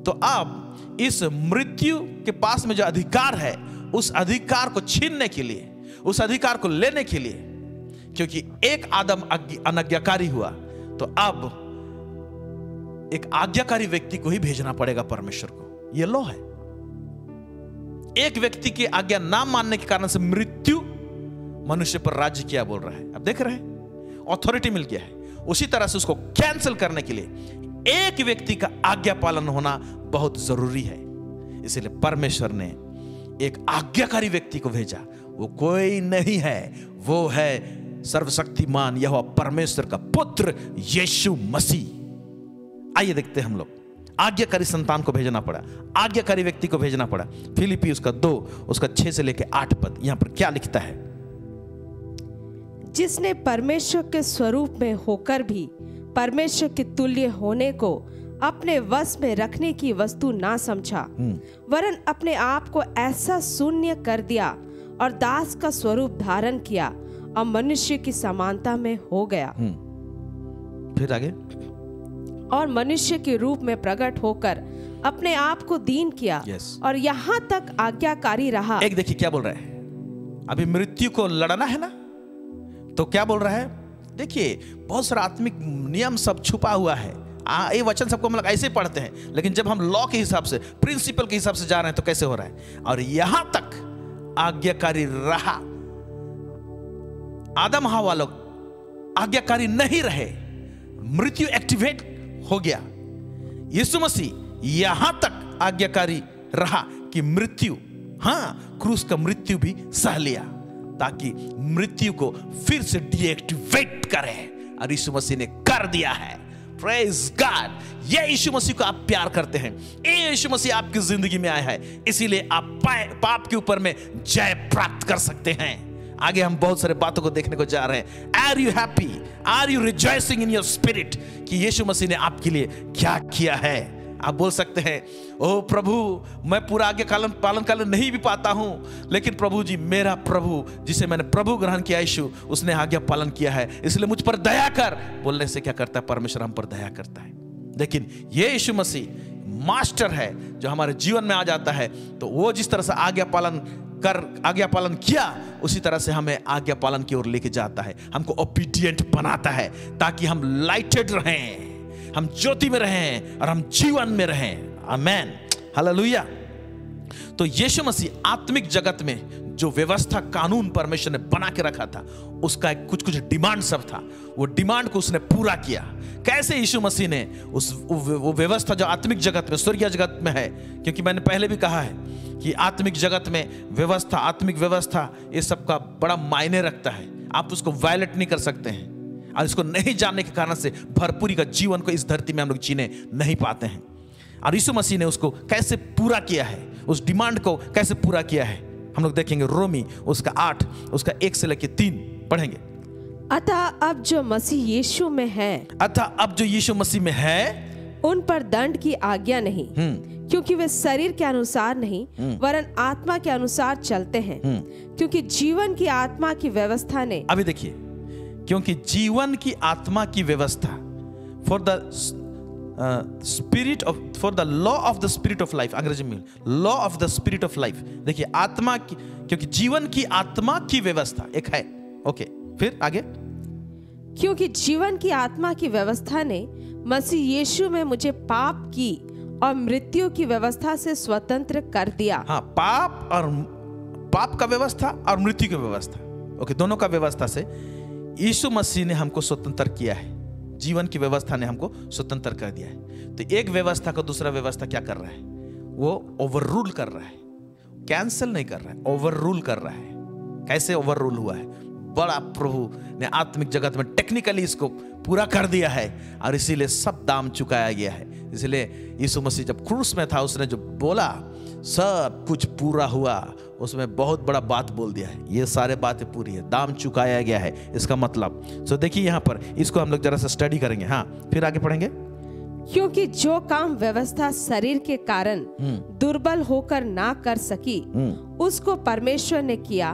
तो अब इस मृत्यु के पास में जो अधिकार है, उस अधिकार को छीनने के लिए, उस अधिकार को लेने के लिए, क्योंकि एक आदम अनाज्ञाकारी हुआ, तो अब एक आज्ञाकारी व्यक्ति को ही भेजना पड़ेगा परमेश्वर को। यह लॉ है। एक व्यक्ति की आज्ञा ना मानने के कारण से मृत्यु मनुष्य पर राज्य किया बोल रहा है। अब देख रहे हैं, ऑथोरिटी मिल गया है। उसी तरह से उसको कैंसिल करने के लिए एक व्यक्ति का आज्ञा पालन होना बहुत जरूरी है। इसलिए परमेश्वर ने एक आज्ञाकारी व्यक्ति को भेजा। वो कोई नहीं है, वो है सर्वशक्तिमान यहोवा परमेश्वर का पुत्र यीशु मसीह। आइए देखते हैं हम लोग। आज्ञाकारी संतान को भेजना पड़ा, आज्ञाकारी व्यक्ति को भेजना पड़ा। फिलिपी उसका 2 उसका 6 से लेकर 8 पद, यहां पर क्या लिखता है? जिसने परमेश्वर के स्वरूप में होकर भी परमेश्वर के तुल्य होने को अपने वश में रखने की वस्तु ना समझा, वरन अपने आप को ऐसा शून्य कर दिया और दास का स्वरूप धारण किया और मनुष्य की समानता में हो गया। फिर आगे, और मनुष्य के रूप में प्रकट होकर अपने आप को दीन किया, और यहाँ तक आज्ञाकारी रहा। एक देखिए क्या बोल रहा है, अभी मृत्यु को लड़ना है ना, तो क्या बोल रहा है? देखिए बहुत सारा आत्मिक नियम सब छुपा हुआ है। ये वचन सबको हम लोग ऐसे पढ़ते हैं, लेकिन जब हम लॉ के हिसाब से, प्रिंसिपल के हिसाब से जा रहे हैं तो कैसे हो रहा है? और यहां तक आज्ञाकारी रहा। आदम हवा लोग आज्ञाकारी नहीं रहे, मृत्यु एक्टिवेट हो गया। यीशु मसीह यहां तक आज्ञाकारी रहा कि मृत्यु, हां, क्रूस का मृत्यु भी सह लिया, ताकि मृत्यु को फिर से डीएक्टिवेट करे और यीशु मसीह ने कर दिया है। Praise God. ये यीशु मसीह को आप प्यार करते हैं, ये यीशु मसीह आपकी जिंदगी में आया है, इसीलिए आप पाप के ऊपर में जय प्राप्त कर सकते हैं। आगे हम बहुत सारे बातों को देखने को जा रहे हैं। Are you happy? Are you rejoicing in your spirit कि यीशु मसीह ने आपके लिए क्या किया है? आप बोल सकते हैं, ओ प्रभु, मैं पूरा आगे पालन कालन नहीं भी पाता हूं, लेकिन प्रभु जी, मेरा प्रभु जिसे मैंने प्रभु ग्रहण किया यीशु, उसने आज्ञा पालन किया है, इसलिए मुझ पर दया कर। बोलने से क्या करता है? परमेश्वर हम पर दया करता है। लेकिन ये यीशु मसीह मास्टर है जो हमारे जीवन में आ जाता है, तो वो जिस तरह से आज्ञा पालन किया, उसी तरह से हमें आज्ञा पालन की ओर लेके जाता है, हमको ओबीडिएंट बनाता है, ताकि हम लाइटेड रहें, हम ज्योति में रहें और हम जीवन में रहें। आमेन, हालेलुया। तो यीशु मसीह आत्मिक जगत में जो व्यवस्था कानून परमेश्वर ने बना के रखा था, उसका एक कुछ डिमांड सब था, वो डिमांड को उसने पूरा किया। कैसे यीशु मसीह ने वो व्यवस्था जो आत्मिक जगत में, स्वर्गीय जगत में है, क्योंकि मैंने पहले भी कहा है कि आत्मिक जगत में व्यवस्था, आत्मिक व्यवस्था, ये सब का बड़ा मायने रखता है। आप उसको वायलेट नहीं कर सकते हैं, और इसको नहीं जानने के कारण से भरपूरी का जीवन को इस धरती में हम लोग जीने नहीं पाते हैं। और यीशु मसीह ने उसको कैसे पूरा किया है, उस डिमांड को कैसे पूरा किया है, हम लोग देखेंगे। रोमी उसका 8 उसका 1 से लेकर 3 पढ़ेंगे। अतः अब जो मसीह यीशु में है, अतः अब जो यीशु मसीह में है, उन पर दंड की आज्ञा नहीं, क्योंकि वे शरीर के अनुसार नहीं वरन आत्मा के अनुसार चलते हैं। क्योंकि जीवन की आत्मा की व्यवस्था ने, अभी देखिए, क्योंकि जीवन की आत्मा की व्यवस्था, for the spirit of, for the law of the spirit of life, अंग्रेजी में law of the spirit of life. देखिए, आत्मा की, क्योंकि जीवन की आत्मा की व्यवस्था एक है। ओके, फिर आगे। क्योंकि जीवन की आत्मा की व्यवस्था ने मसीह यीशु में मुझे पाप की और मृत्यु की व्यवस्था से स्वतंत्र कर दिया। हाँ, पाप का व्यवस्था और मृत्यु की व्यवस्था, ओके, दोनों का व्यवस्था से यीशु मसीह ने हमको स्वतंत्र किया है। जीवन की व्यवस्था ने हमको स्वतंत्र कर दिया है। तो एक व्यवस्था को दूसरा व्यवस्था क्या कर रहा है? वो ओवर रूल कर रहा है, कैंसिल नहीं कर रहा है, ओवर रूल कर रहा है। कैसे ओवर रूल हुआ है? बड़ा प्रभु ने आत्मिक जगत में टेक्निकली इसको पूरा कर दिया है, और इसीलिए सब दाम चुकाया गया है। इसलिए यीशु मसीह जब क्रूस में था, उसने जो बोला सब कुछ पूरा हुआ, उसमें बहुत बड़ा बात बोल दिया है, ये सारे बातें पूरी है, दाम चुकाया गया है, इसका मतलब। सो देखिए यहाँ पर, इसको हम लोग जरा सा स्टडी करेंगे। हाँ, फिर आगे पढ़ेंगे। क्योंकि जो काम व्यवस्था शरीर के कारण दुर्बल होकर ना कर सकी, उसको परमेश्वर ने किया,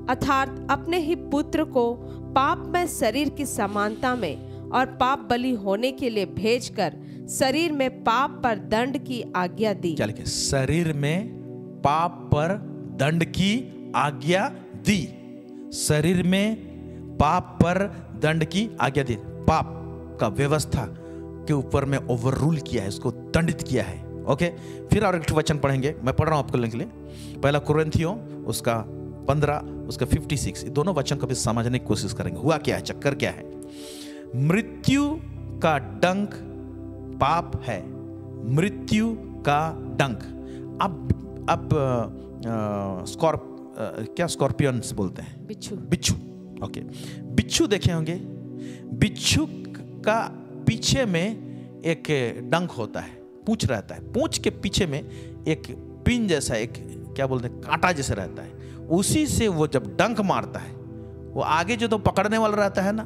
अर्थात अपने ही पुत्र को पाप में शरीर की समानता में और पाप बलि होने के लिए भेजकर शरीर में पाप पर दंड की आज्ञा दी। क्या लिखे? शरीर में पाप पर दंड की आज्ञा दी। शरीर में पाप पर दंड की आज्ञा दी। पाप का व्यवस्था के ऊपर में ओवर रूल किया है, उसको दंडित किया है। ओके, फिर और एक वचन पढ़ेंगे, मैं पढ़ रहा हूं आपको लिखने के लिए। पहला कुरिन्थियों उसका 15 उसका 56, ये दोनों वचन को भी समझने की कोशिश करेंगे। हुआ क्या है, चक्कर क्या है? मृत्यु का डंक पाप है, मृत्यु का डंक। अब स्कॉर्पियन से बोलते हैं बिच्छू। ओके, बिच्छू देखे होंगे। बिच्छू का पीछे में एक डंक होता है, पूंछ रहता है, पूंछ के पीछे में एक पिन जैसा, एक क्या बोलते हैं, कांटा जैसा रहता है। उसी से वो जब डंक मारता है, वो आगे जो तो पकड़ने वाला रहता है ना,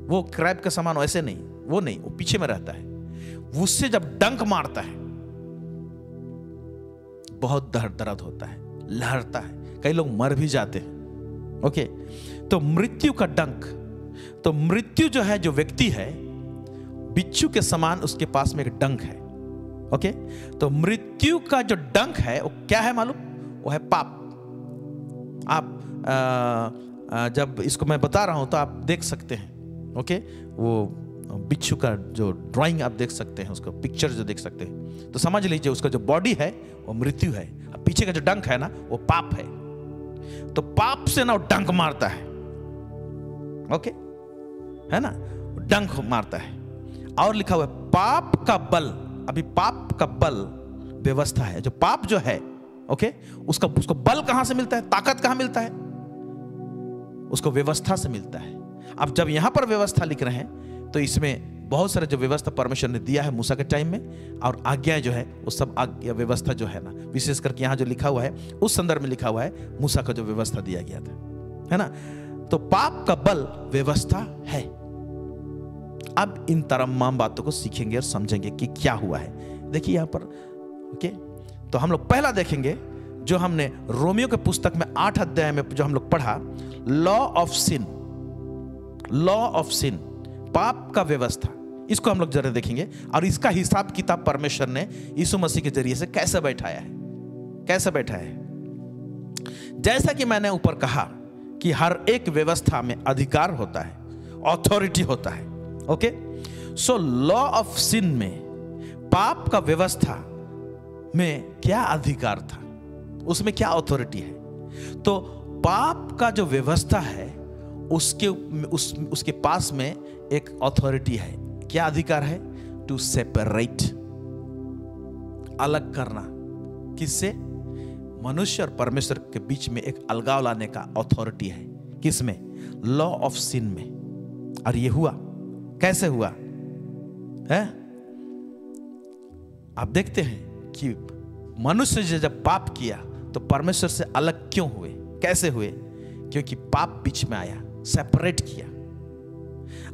वो क्रैब के समान, वैसे नहीं, वो नहीं, वो पीछे में रहता है। उससे जब डंक मारता है, बहुत दर्द होता है, लहरता है, कई लोग मर भी जाते हैं। ओके, तो मृत्यु का डंक, तो मृत्यु जो है, जो व्यक्ति है, बिच्छू के समान उसके पास में एक डंक है। ओके, तो मृत्यु का जो डंक है वो क्या है मालूम? वो है पाप। आप जब इसको मैं बता रहा हूं तो आप देख सकते हैं। ओके, वो बिच्छू का जो ड्राइंग आप देख सकते हैं, उसका पिक्चर जो देख सकते हैं, तो समझ लीजिए उसका जो बॉडी है वो मृत्यु है, पीछे का जो डंक है ना वो पाप है। तो पाप से ना वो डंक मारता है, ओके, है ना, डंक मारता है। और लिखा हुआ है पाप का बल। अभी पाप का बल व्यवस्था है, जो पाप जो है, ओके, उसको बल कहां से मिलता है, ताकत कहां मिलता है? उसको व्यवस्था से मिलता है। अब जब यहां पर व्यवस्था लिख रहे हैं तो इसमें बहुत सारे जो व्यवस्था परमेश्वर ने दिया है मूसा के टाइम में, और आज्ञाएं जो है वो सब आज्ञा व्यवस्था जो है ना, विशेष करके यहाँ जो लिखा हुआ है उस संदर्भ में लिखा हुआ है मूसा का जो व्यवस्था दिया गया था, है ना। तो पाप का बल व्यवस्था है। अब इन तमाम बातों को सीखेंगे और समझेंगे कि क्या हुआ है। देखिए यहाँ पर ओके, तो हम लोग पहला देखेंगे जो हमने रोमियो के पुस्तक में 8 अध्याय में जो हम लोग पढ़ा, law of sin, law of sin, पाप का व्यवस्था, इसको हम लोग जरा देखेंगे और इसका हिसाब किताब परमेश्वर ने यीशु मसीह के जरिए से कैसे बैठाया है, कैसे बैठाया है। जैसा कि मैंने ऊपर कहा कि हर एक व्यवस्था में अधिकार होता है, ऑथोरिटी होता है। Okay, so law of sin में, पाप का व्यवस्था में क्या अधिकार था, उसमें क्या ऑथोरिटी है। तो पाप का जो व्यवस्था है उसके पास में एक ऑथोरिटी है, क्या अधिकार है, टू सेपरेट, अलग करना, किससे, मनुष्य और परमेश्वर के बीच में एक अलगाव लाने का ऑथोरिटी है, किसमें, लॉ ऑफ सिन में। और ये हुआ, कैसे हुआ है, आप देखते हैं कि मनुष्य जब पाप किया तो परमेश्वर से अलग क्यों हुए, कैसे हुए, क्योंकि पाप बीच में आया, सेपरेट किया।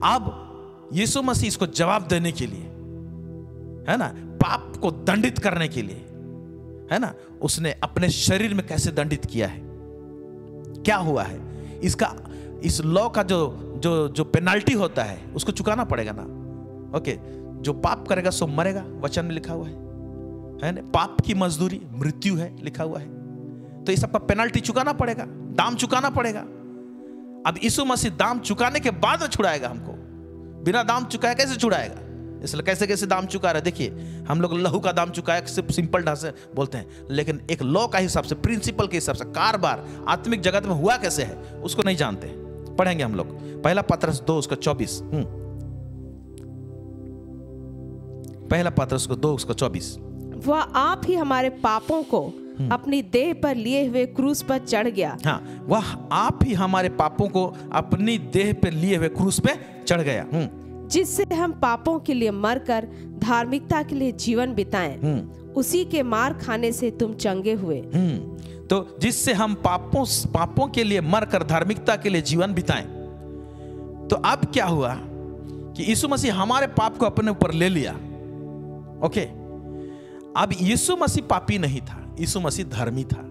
अब यीशु मसीह इसको जवाब देने के लिए, है ना, पाप को दंडित करने के लिए, है ना, उसने अपने शरीर में कैसे दंडित किया है, क्या हुआ है, इसका, इस लॉ का जो पेनाल्टी होता है उसको चुकाना पड़ेगा ना। ओके, जो पाप करेगा सो मरेगा, वचन में लिखा हुआ है ना, पाप की मजदूरी मृत्यु है, लिखा हुआ है। तो इस सबका पेनाल्टी चुकाना पड़ेगा, दाम चुकाना पड़ेगा। अब यीशु मसीह दाम चुकाने के बाद छुड़ाएगा हमको, बिना दाम चुकाए कैसे छुड़ाएगा, इसलिए कैसे कैसे दाम चुका रहा है। देखिए, हम लोग लहू का दाम चुकाया सिर्फ सिंपल ढंग से बोलते हैं, लेकिन एक लॉ का हिसाब से, प्रिंसिपल के हिसाब से, कारोबार आत्मिक जगत में हुआ कैसे है उसको नहीं जानते। पढ़ेंगे हम लोग पहला पत्रस 2:24, पहला पत्रस 2:24। वह आप ही हमारे पापों को अपनी देह पर लिए हुए क्रूस पर चढ़ गया। हाँ, वह आप ही हमारे पापों को अपनी देह पर लिए हुए क्रूस पे चढ़ गया, जिससे हम पापों के लिए मरकर धार्मिकता के लिए जीवन बिताएं। उसी के मार खाने से तुम चंगे हुए। तो जिससे हम पापों के लिए मरकर धार्मिकता के लिए जीवन बिताएं। तो अब क्या हुआ कि यीशु मसीह हमारे पाप को अपने ऊपर ले लिया। ओके, अब यीशु मसीह पापी नहीं था, यीशु मसीह धर्मी था।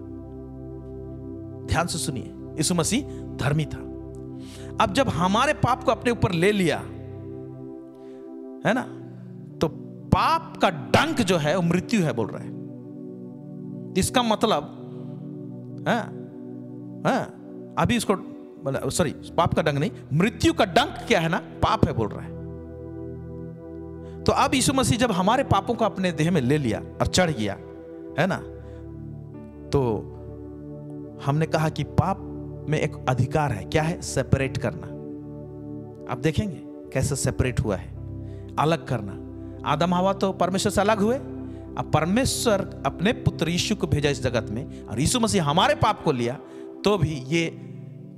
ध्यान से सुनिए, यीशु मसीह धर्मी था। अब जब हमारे पाप को अपने ऊपर ले लिया, है ना, तो पाप का डंक जो है वो मृत्यु है बोल रहा है। इसका मतलब अभी इसको, सॉरी, पाप का डंक नहीं, मृत्यु का डंक क्या है ना, पाप है बोल रहा है। तो अब यीशु मसीह जब हमारे पापों को अपने देह में ले लिया और चढ़ गया, है ना, तो हमने कहा कि पाप में एक अधिकार है, क्या है, सेपरेट करना। आप देखेंगे कैसे सेपरेट हुआ है, अलग करना। आदम हवा तो परमेश्वर से अलग हुए, अब परमेश्वर अपने पुत्र यीशु को भेजा इस जगत में, और यीशु मसीह हमारे पाप को लिया, तो भी ये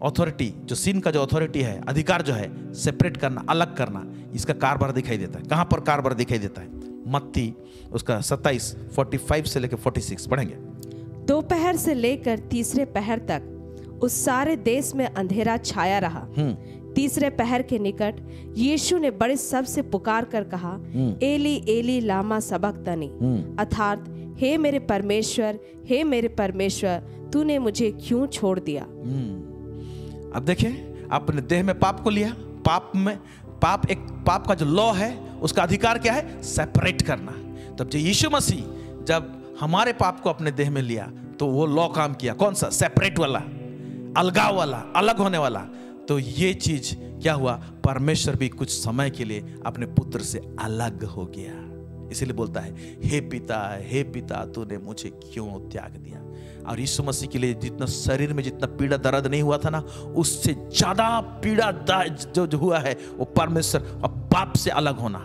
अथॉरिटी, जो सिन का जो अथॉरिटी है, अधिकार जो है, सेपरेट करना, अलग करना, इसका कारोबार दिखाई देता है। कहां पर कारोबार दिखाई देता है, मत्ती उसका 27:45 से लेकर 46 पढ़ेंगे। दोपहर से लेकर तीसरे पहर तक उस सारे देश में अंधेरा छाया रहा। तीसरे पहर के निकट यीशु ने बड़े शब्द से पुकार कर कहा, एली एली लामा सबक्तनी, अर्थात हे मेरे परमेश्वर, हे मेरे परमेश्वर, तूने मुझे क्यों छोड़ दिया। अब देखिए, अपने देह में पाप को लिया, पाप का जो लॉ है उसका अधिकार क्या है, सेपरेट करना। तब जब यीशु मसीह जब हमारे पाप को अपने देह में लिया तो वो लॉ काम किया, कौन सा, सेपरेट वाला, अलगाव वाला, अलग होने वाला। तो ये चीज क्या हुआ, परमेश्वर भी कुछ समय के लिए अपने पुत्र से अलग हो गया। इसीलिए बोलता है, हे पिता तूने मुझे क्यों त्याग दिया। और यीशु मसीह के लिए जितना शरीर में जितना पीड़ा दर्द नहीं हुआ था ना, उससे ज्यादा पीड़ा जो हुआ है वो परमेश्वर और बाप से अलग होना।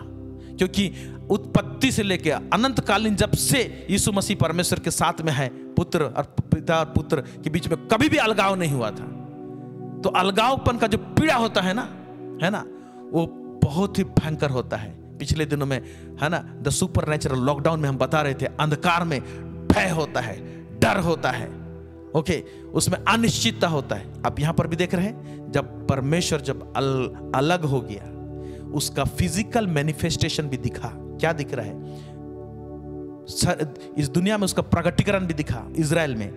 क्योंकि उत्पत्ति से लेकर अनंतकालीन जब से यीशु मसीह परमेश्वर के साथ में है, पुत्र और पिता और पुत्र के बीच में कभी भी अलगाव नहीं हुआ था। तो अलगावपन का जो पीड़ा होता है ना, है ना, वो बहुत ही भयंकर होता है। पिछले दिनों में, है ना, द सुपर नेचुरल लॉकडाउन में हम बता रहे थे, अंधकार में भय होता है, डर होता है, ओके, उसमें अनिश्चितता होता है। आप यहां पर भी देख रहे हैं, जब परमेश्वर जब अलग हो गया, उसका फिजिकल मैनिफेस्टेशन भी दिखा। क्या दिख रहा है? इस दुनिया में उसका प्रगटीकरण भी दिखा। इजराइल में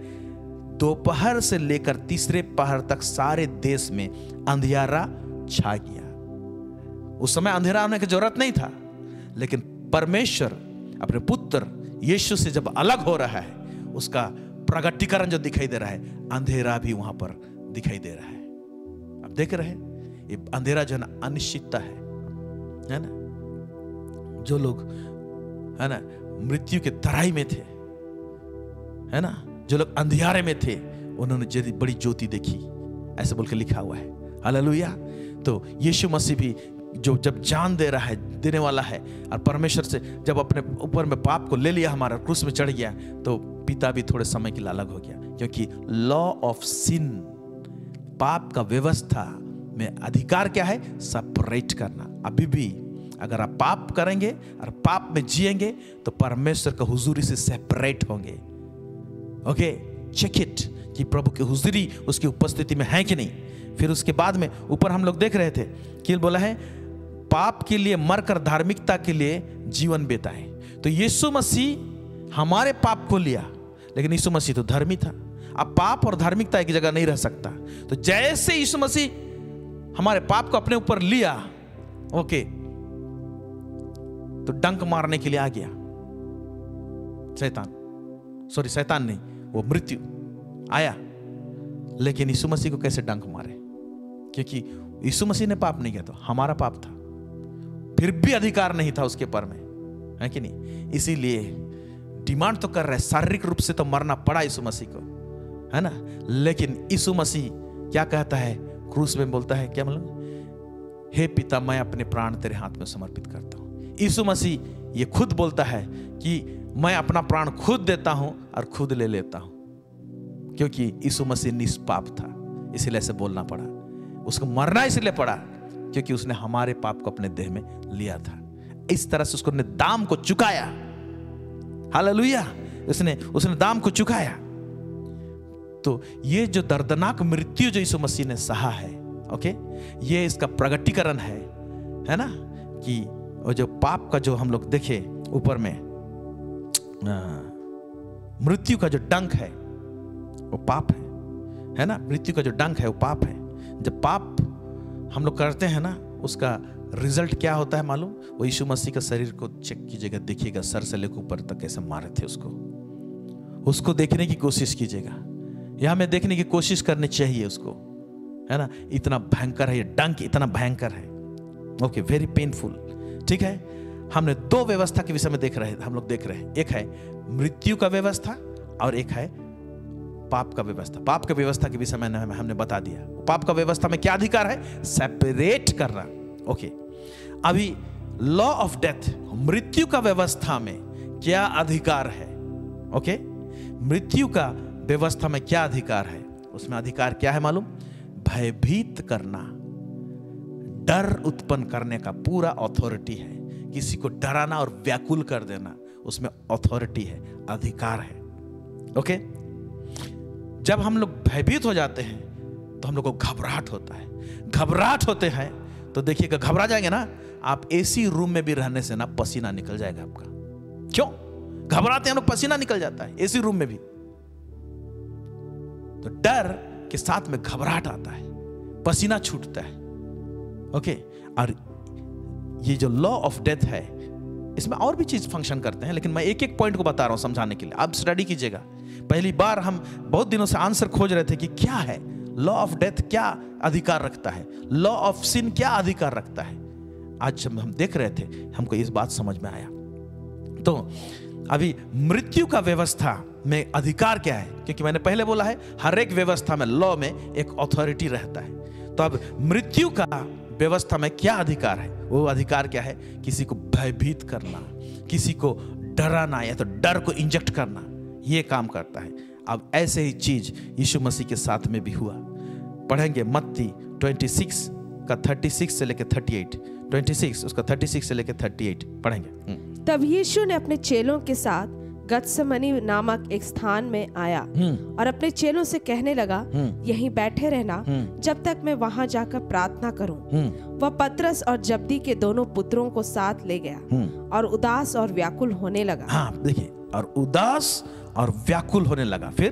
दोपहर से लेकर तीसरे पहर तक सारे देश में अंधियारा छा गया। उस समय अंधेरा होने की जरूरत नहीं था, लेकिन परमेश्वर अपने पुत्र यीशु से जब अलग हो रहा है, उसका प्रगटीकरण जो दिखाई दे रहा है, अंधेरा भी वहां पर दिखाई दे रहा है। आप देख रहे हैं, ये अंधेरा जो है ना, अनिश्चितता है ना। जो लोग, है ना, मृत्यु के तराई में थे, है ना, जो लोग अंधियारे में थे, उन्होंने बड़ी ज्योति देखी, ऐसे बोल के लिखा हुआ है। हालेलुया। तो यीशु मसीह भी जो जब जान दे रहा है, देने वाला है, और परमेश्वर से जब अपने ऊपर में पाप को ले लिया, हमारा क्रूस में चढ़ गया, तो पिता भी थोड़े समय के लिए अलग हो गया। क्योंकि लॉ ऑफ सिन, पाप का व्यवस्था में अधिकार क्या है? सेपरेट करना। अभी भी अगर आप पाप करेंगे और पाप में जिएंगे, तो परमेश्वर का हुजूरी से सेपरेट होंगे। ओके, चेक इट कि प्रभु की हुजूरी उसकी उपस्थिति में है कि नहीं। फिर उसके बाद में ऊपर हम लोग देख रहे थे कि बोला है, पाप के लिए मरकर धार्मिकता के लिए जीवन बिताए। तो यीशु मसीह हमारे पाप को लिया, लेकिन यीशु मसीह तो धर्मी था। अब पाप और धार्मिकता एक जगह नहीं रह सकता। तो जैसे यीशु मसीह हमारे पाप को अपने ऊपर लिया, ओके, तो डंक मारने के लिए आ गया शैतान नहीं, वो मृत्यु आया। लेकिन यीशु मसीह को कैसे डंक मारे? क्योंकि यीशु मसीह ने पाप नहीं किया, तो हमारा पाप था, फिर भी अधिकार नहीं था उसके पर में, है कि नहीं? इसीलिए डिमांड तो कर रहा है, शारीरिक रूप से तो मरना पड़ा यीशु मसीह को, है ना। लेकिन यीशु मसीह क्या कहता है? क्रूस में बोलता है क्या, मतलब, हे पिता, मैं अपने प्राण तेरे हाथ में समर्पित करता हूं। यीशु मसीह ये खुद बोलता है कि मैं अपना प्राण खुद देता हूं और खुद ले लेता हूं, क्योंकि यीशु मसीह निष्पाप था, इसीलिए ऐसे बोलना पड़ा। उसको मरना इसलिए पड़ा क्योंकि उसने हमारे पाप को अपने देह में लिया था। इस तरह से उसको दाम को चुकाया। हालेलुया। उसने दाम को चुकाया। तो ये जो दर्दनाक मृत्यु जो यीशु मसीह ने सहा है, ओके, ये इसका प्रगटीकरण है ना, कि और जो पाप का जो हम लोग देखे ऊपर में, मृत्यु का जो डंक है वो पाप है ना। मृत्यु का जो डंक है वो पाप है। जब पाप हम लोग करते हैं ना, उसका रिजल्ट क्या होता है मालूम? वो यीशु मसीह का शरीर को चेक कीजिएगा, देखिएगा सर से लेकर ऊपर तक कैसे मारे थे उसको देखने की कोशिश कीजिएगा। यह हमें देखने की कोशिश करनी चाहिए उसको, है ना। इतना भयंकर है ये डंक, इतना भयंकर है। Okay, very painful. ठीक है, हमने दो व्यवस्था के विषय में हम लोग देख रहे हैं। एक है मृत्यु का व्यवस्था और एक है पाप का व्यवस्था। पाप का व्यवस्था के विषय में हमने बता दिया। पाप का व्यवस्था में क्या अधिकार है? सेपरेट करना। ओके, अभी लॉ ऑफ डेथ, मृत्यु का व्यवस्था में क्या अधिकार है? ओके, मृत्यु का व्यवस्था में क्या अधिकार है? उसमें अधिकार क्या है मालूम? भयभीत करना, डर उत्पन्न करने का पूरा अथॉरिटी है। किसी को डराना और व्याकुल कर देना, उसमें अथॉरिटी है, अधिकार है। ओके, जब हम लोग भयभीत हो जाते हैं तो हम लोग को घबराहट होता है। घबराहट होते हैं तो देखिएगा, घबरा जाएंगे ना आप, एसी रूम में भी रहने से ना पसीना निकल जाएगा आपका। क्यों? घबराते हैं लोग, पसीना निकल जाता है एसी रूम में भी। तो डर के साथ में घबराहट आता है, पसीना छूटता है। ओके, और ये जो लॉ ऑफ डेथ है, इसमें और भी चीज फंक्शन करते हैं, लेकिन मैं एक एक पॉइंट को बता रहा हूं समझाने के लिए। आप स्टडी कीजिएगा। पहली बार हम बहुत दिनों से आंसर खोज रहे थे कि क्या है लॉ ऑफ डेथ, क्या अधिकार रखता है, लॉ ऑफ सिन क्या अधिकार रखता है। आज जब हम देख रहे थे, हमको इस बात समझ में आया। तो अभी मृत्यु का व्यवस्था में अधिकार क्या है? क्योंकि मैंने पहले बोला है, हर एक व्यवस्था में, लॉ में एक अथॉरिटी रहता है। तो अब मृत्यु का व्यवस्था में क्या अधिकार है? वो अधिकार क्या है? किसी को भयभीत करना, किसी को डराना या तो डर को इंजेक्ट करना, ये काम करता है। अब ऐसे ही चीज यीशु मसीह के साथ में भी हुआ। पढ़ेंगे मत्ती 26 का 36 से लेकर 38, 26 उसका 36 से लेकर 38 पढ़ेंगे। तब यीशु ने अपने चेलों के साथ गत्समनी नामक एक स्थान में आया और अपने चेलों से कहने लगा, यहीं बैठे रहना जब तक मैं वहां जाकर प्रार्थना करूं। वह पतरस और जब्दी के दोनों पुत्रों को साथ ले गया और उदास और व्याकुल होने लगा। हाँ देखिए, और उदास और व्याकुल होने लगा। फिर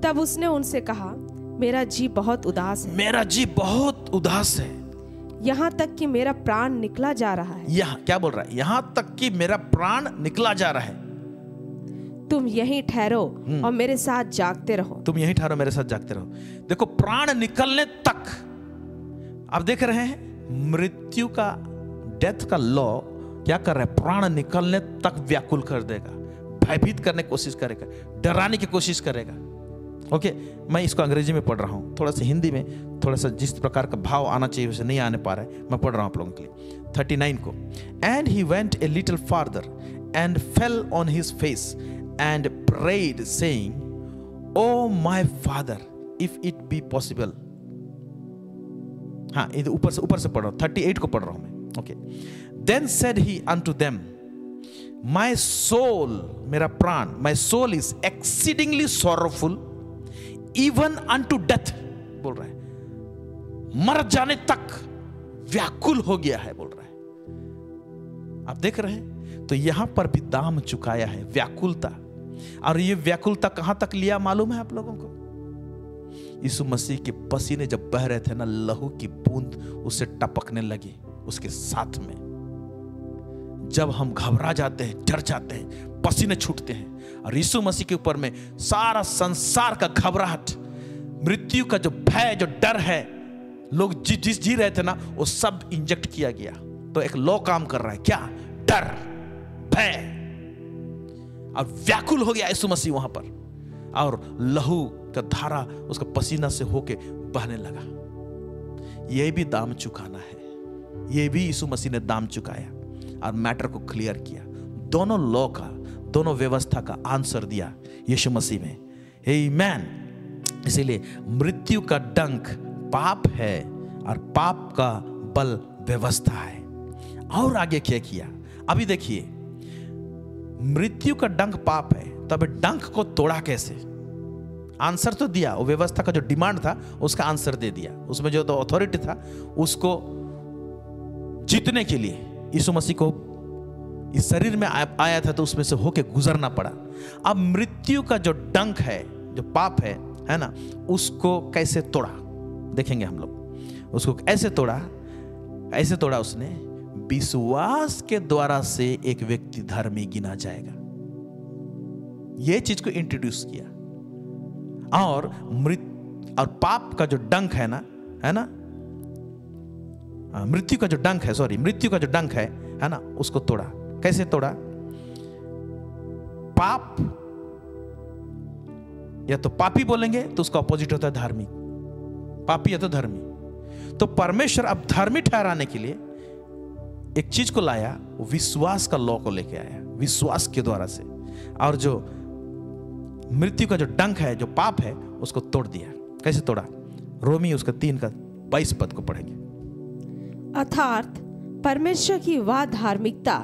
तब उसने उनसे कहा, मेरा जी बहुत उदास है, मेरा जी बहुत उदास है, यहाँ तक कि मेरा प्राण निकला जा रहा है। यहाँ क्या बोल रहा है? यहाँ तक कि मेरा प्राण निकला जा रहा है। तुम यहीं ठहरो और मेरे साथ जागते रहो। तुम यहीं ठहरो, मेरे साथ जागते रहो। देखो, प्राण निकलने तक आप देख रहे हैं मृत्यु का, डेथ का लॉ क्या कर रहा है? प्राण निकलने तक व्याकुल कर देगा, भयभीत करने की कोशिश करेगा, डराने की कोशिश करेगा। ओके, मैं इसको अंग्रेजी में पढ़ रहा हूँ, थोड़ा सा हिंदी में थोड़ा सा जिस प्रकार का भाव आना चाहिए वैसे नहीं आने पा रहा है, मैं पढ़ रहा हूँ आप लोगों के लिए 39 को। And he went a little farther and fell on his face and prayed saying, O my father if it be possible. हाँ, इधर ऊपर से पढ़ रहा हूँ, 38 को पढ़ रहा हूँ मैं। Okay, then said he unto them, my soul, मेरा प्राण, my soul is exceedingly sorrowful even unto death, बोल रहा है, मर जाने तक व्याकुल हो गया है, बोल रहा है। आप देख रहे हैं, तो यहां पर भी दाम चुकाया है, व्याकुलता। और ये व्याकुलता कहां तक लिया मालूम है आप लोगों को? यीशु मसीह के पसीने जब बह रहे थे ना, लहू की बूंद उससे टपकने लगी उसके साथ में। जब हम घबरा जाते हैं, डर जाते हैं, पसीने छूटते हैं, और यीशु मसीह के ऊपर में सारा संसार का घबराहट, मृत्यु का जो भय, जो डर है, लोग जिस जी रहे थे ना, वो सब इंजेक्ट किया गया। तो एक लॉ काम कर रहा है, क्या? डर, भय, और व्याकुल हो गया यीशु मसीह वहां पर, और लहू का धारा उसका पसीना से होके बहने लगा। यह भी दाम चुकाना है, यह भी यीशु मसीह ने दाम चुकाया और मैटर को क्लियर किया। दोनों लॉ का, दोनों व्यवस्था का आंसर दिया यीशु मसीह में। आमीन। इसीलिए मृत्यु का डंक पाप है और पाप का बल व्यवस्था है। और आगे क्या किया? अभी देखिए, मृत्यु का डंक पाप है, तब डंक को तोड़ा कैसे? आंसर तो दिया, वो व्यवस्था का जो डिमांड था उसका आंसर दे दिया। उसमें जो तो अथॉरिटी था उसको जीतने के लिए यीशु मसीह को इस शरीर में आया था, तो उसमें से होके गुजरना पड़ा। अब मृत्यु का जो डंक है, जो पाप है ना, उसको कैसे तोड़ा देखेंगे हम लोग। उसको ऐसे तोड़ा उसने, विश्वास के द्वारा से एक व्यक्ति धर्मी गिना जाएगा, यह चीज को इंट्रोड्यूस किया। और पाप का जो डंक है ना, मृत्यु का जो डंक है ना, उसको तोड़ा। कैसे तोड़ा? पाप या तो पापी बोलेंगे तो उसका ऑपोजिट होता है धार्मिक, पापी या तो धर्मी। तो परमेश्वर अब धर्मी ठहराने के लिए एक चीज को लाया, विश्वास का लॉ को लेके आया, विश्वास के द्वारा से। और जो मृत्यु का जो डंक है, जो पाप है, उसको तोड़ दिया। कैसे तोड़ा? रोमी उसका 3 का 22 पद को पढ़ेंगे। अर्थात परमेश्वर की वह धार्मिकता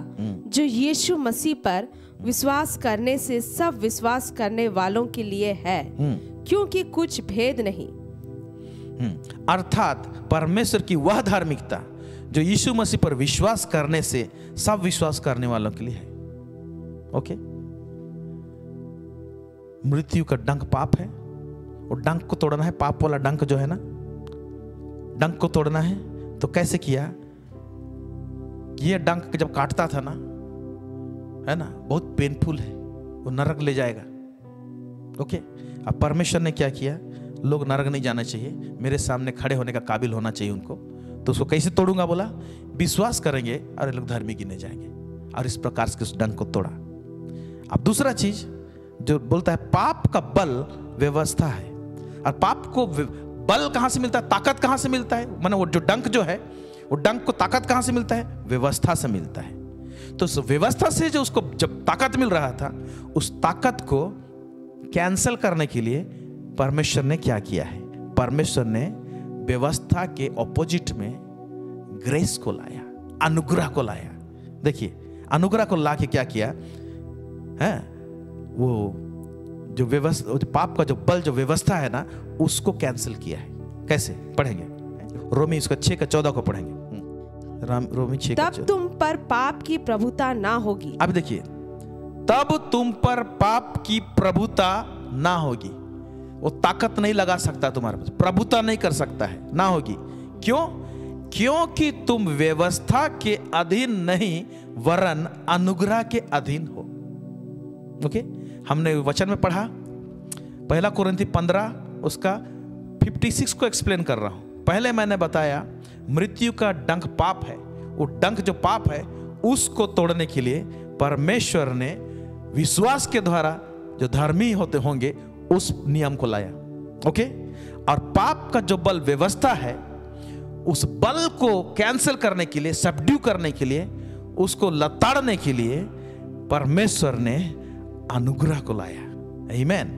जो यीशु मसीह पर विश्वास करने से सब विश्वास करने वालों के लिए है, क्योंकि कुछ भेद नहीं। अर्थात परमेश्वर की वह धार्मिकता जो यीशु मसीह पर विश्वास करने से सब विश्वास करने वालों के लिए है। ओके, मृत्यु का डंक पाप है, और डंक को तोड़ना है। पाप वाला डंक जो है ना, डंक को तोड़ना है। तो कैसे किया? ये डंक जब काटता था ना, है ना, बहुत पेनफुल है, वो नरक ले जाएगा। ओके, अब परमेश्वर ने क्या किया? लोग नरक नहीं जाना चाहिए, मेरे सामने खड़े होने का काबिल होना चाहिए उनको। तो उसको कैसे तोड़ूंगा? बोला विश्वास करेंगे और ये लोग धर्मी गिने जाएंगे। और इस प्रकार से उस डंक को तोड़ा। अब दूसरा चीज जो बोलता है, पाप का बल व्यवस्था है। और पाप को बल कहां से मिलता है? ताकत कहां से मिलता है? माने वो जो डंक जो है, वो डंक को ताकत कहां से मिलता है? व्यवस्था से मिलता है। तो उस व्यवस्था से जो उसको जब ताकत मिल रहा था, उस ताकत को कैंसल करने के लिए परमेश्वर ने क्या किया है? परमेश्वर ने व्यवस्था के ऑपोजिट में ग्रेस को लाया, अनुग्रह को लाया। देखिए अनुग्रह को ला के क्या किया है, वो जो व्यवस्था, पाप का जो बल, जो व्यवस्था है ना, उसको कैंसिल किया है। कैसे पढ़ेंगे? रोमी उसका 6:14 को पढ़ेंगे। रोमी 6 तब तुम पर पाप की प्रभुता ना होगी। अब देखिए, तब तुम पर पाप की प्रभुता ना होगी। वो ताकत नहीं लगा सकता तुम्हारे पास, प्रभुता नहीं कर सकता है, ना होगी। क्यों? क्योंकि तुम व्यवस्था के अधीन नहीं वरन अनुग्रह के अधीन हो। ओके, हमने वचन में पढ़ा 1 कोरिन्थी 15 उसका 56 को एक्सप्लेन कर रहा हूं। पहले मैंने बताया मृत्यु का डंक पाप है। वो डंक जो पाप है उसको तोड़ने के लिए परमेश्वर ने विश्वास के द्वारा जो धर्मी होते होंगे उस नियम को लाया। ओके, और पाप का जो बल व्यवस्था है, उस बल को कैंसिल करने के लिए, सबड्यू करने के लिए, उसको लताड़ने के लिए परमेश्वर ने अनुग्रह को लाया। आमीन।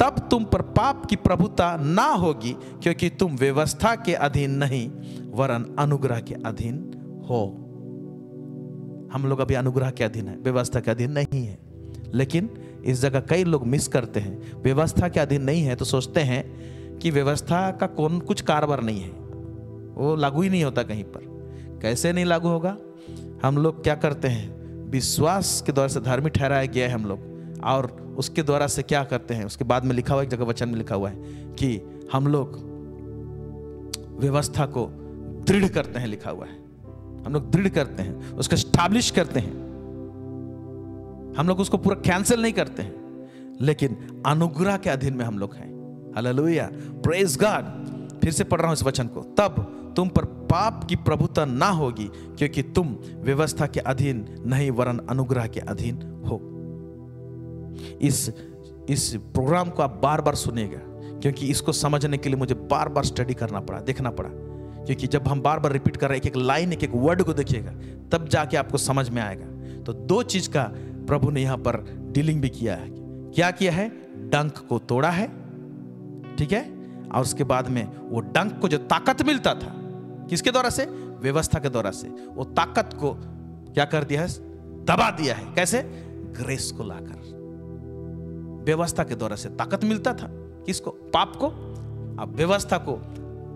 तब तुम पर पाप की प्रभुता ना होगी क्योंकि तुम व्यवस्था के अधीन नहीं वरन अनुग्रह के अधीन हो। हम लोग अभी अनुग्रह के अधीन है, व्यवस्था के अधीन नहीं है। लेकिन इस जगह कई लोग मिस करते हैं, व्यवस्था के अधीन नहीं है तो सोचते हैं कि व्यवस्था का कौन कुछ कारोबार नहीं है, वो लागू ही नहीं होता कहीं पर। कैसे नहीं लागू होगा? हम लोग क्या करते हैं, विश्वास के द्वारा से धार्मिक ठहराया गया है हम लोग, और उसके द्वारा से क्या करते हैं, उसके बाद में लिखा हुआ, एक जगह वचन में लिखा हुआ है कि हम लोग व्यवस्था को दृढ़ करते हैं, लिखा हुआ है। हम लोग दृढ़ करते हैं, उसको स्टैब्लिश करते हैं, हम लोग उसको पूरा कैंसिल नहीं करते हैं, लेकिन अनुग्रह के अधीन में हम लोग हैं। Hallelujah, praise God. फिर से पढ़ रहा हूं इस वचन को। तब तुम पर पाप की प्रभुता ना होगी क्योंकि तुम व्यवस्था के अधीन नहीं वरन अनुग्रह के अधीन हो। इस प्रोग्राम को आप बार बार सुनिएगा, क्योंकि इसको समझने के लिए मुझे बार बार स्टडी करना पड़ा, देखना पड़ा। क्योंकि जब हम बार बार रिपीट कर रहे हैं, एक एक लाइन, एक एक वर्ड को देखिएगा, तब जाके आपको समझ में आएगा। तो दो चीज का प्रभु ने यहां पर डीलिंग भी किया है। क्या किया है? डंक को तोड़ा है, ठीक है, और उसके बाद में वो डंक को जो ताकत मिलता था, किसके द्वारा से? व्यवस्था के द्वारा से, वो ताकत को क्या कर दिया है? दबा दिया है। कैसे? ग्रेस को लाकर। व्यवस्था के द्वारा से ताकत मिलता था, किसको? पाप को। अब व्यवस्था को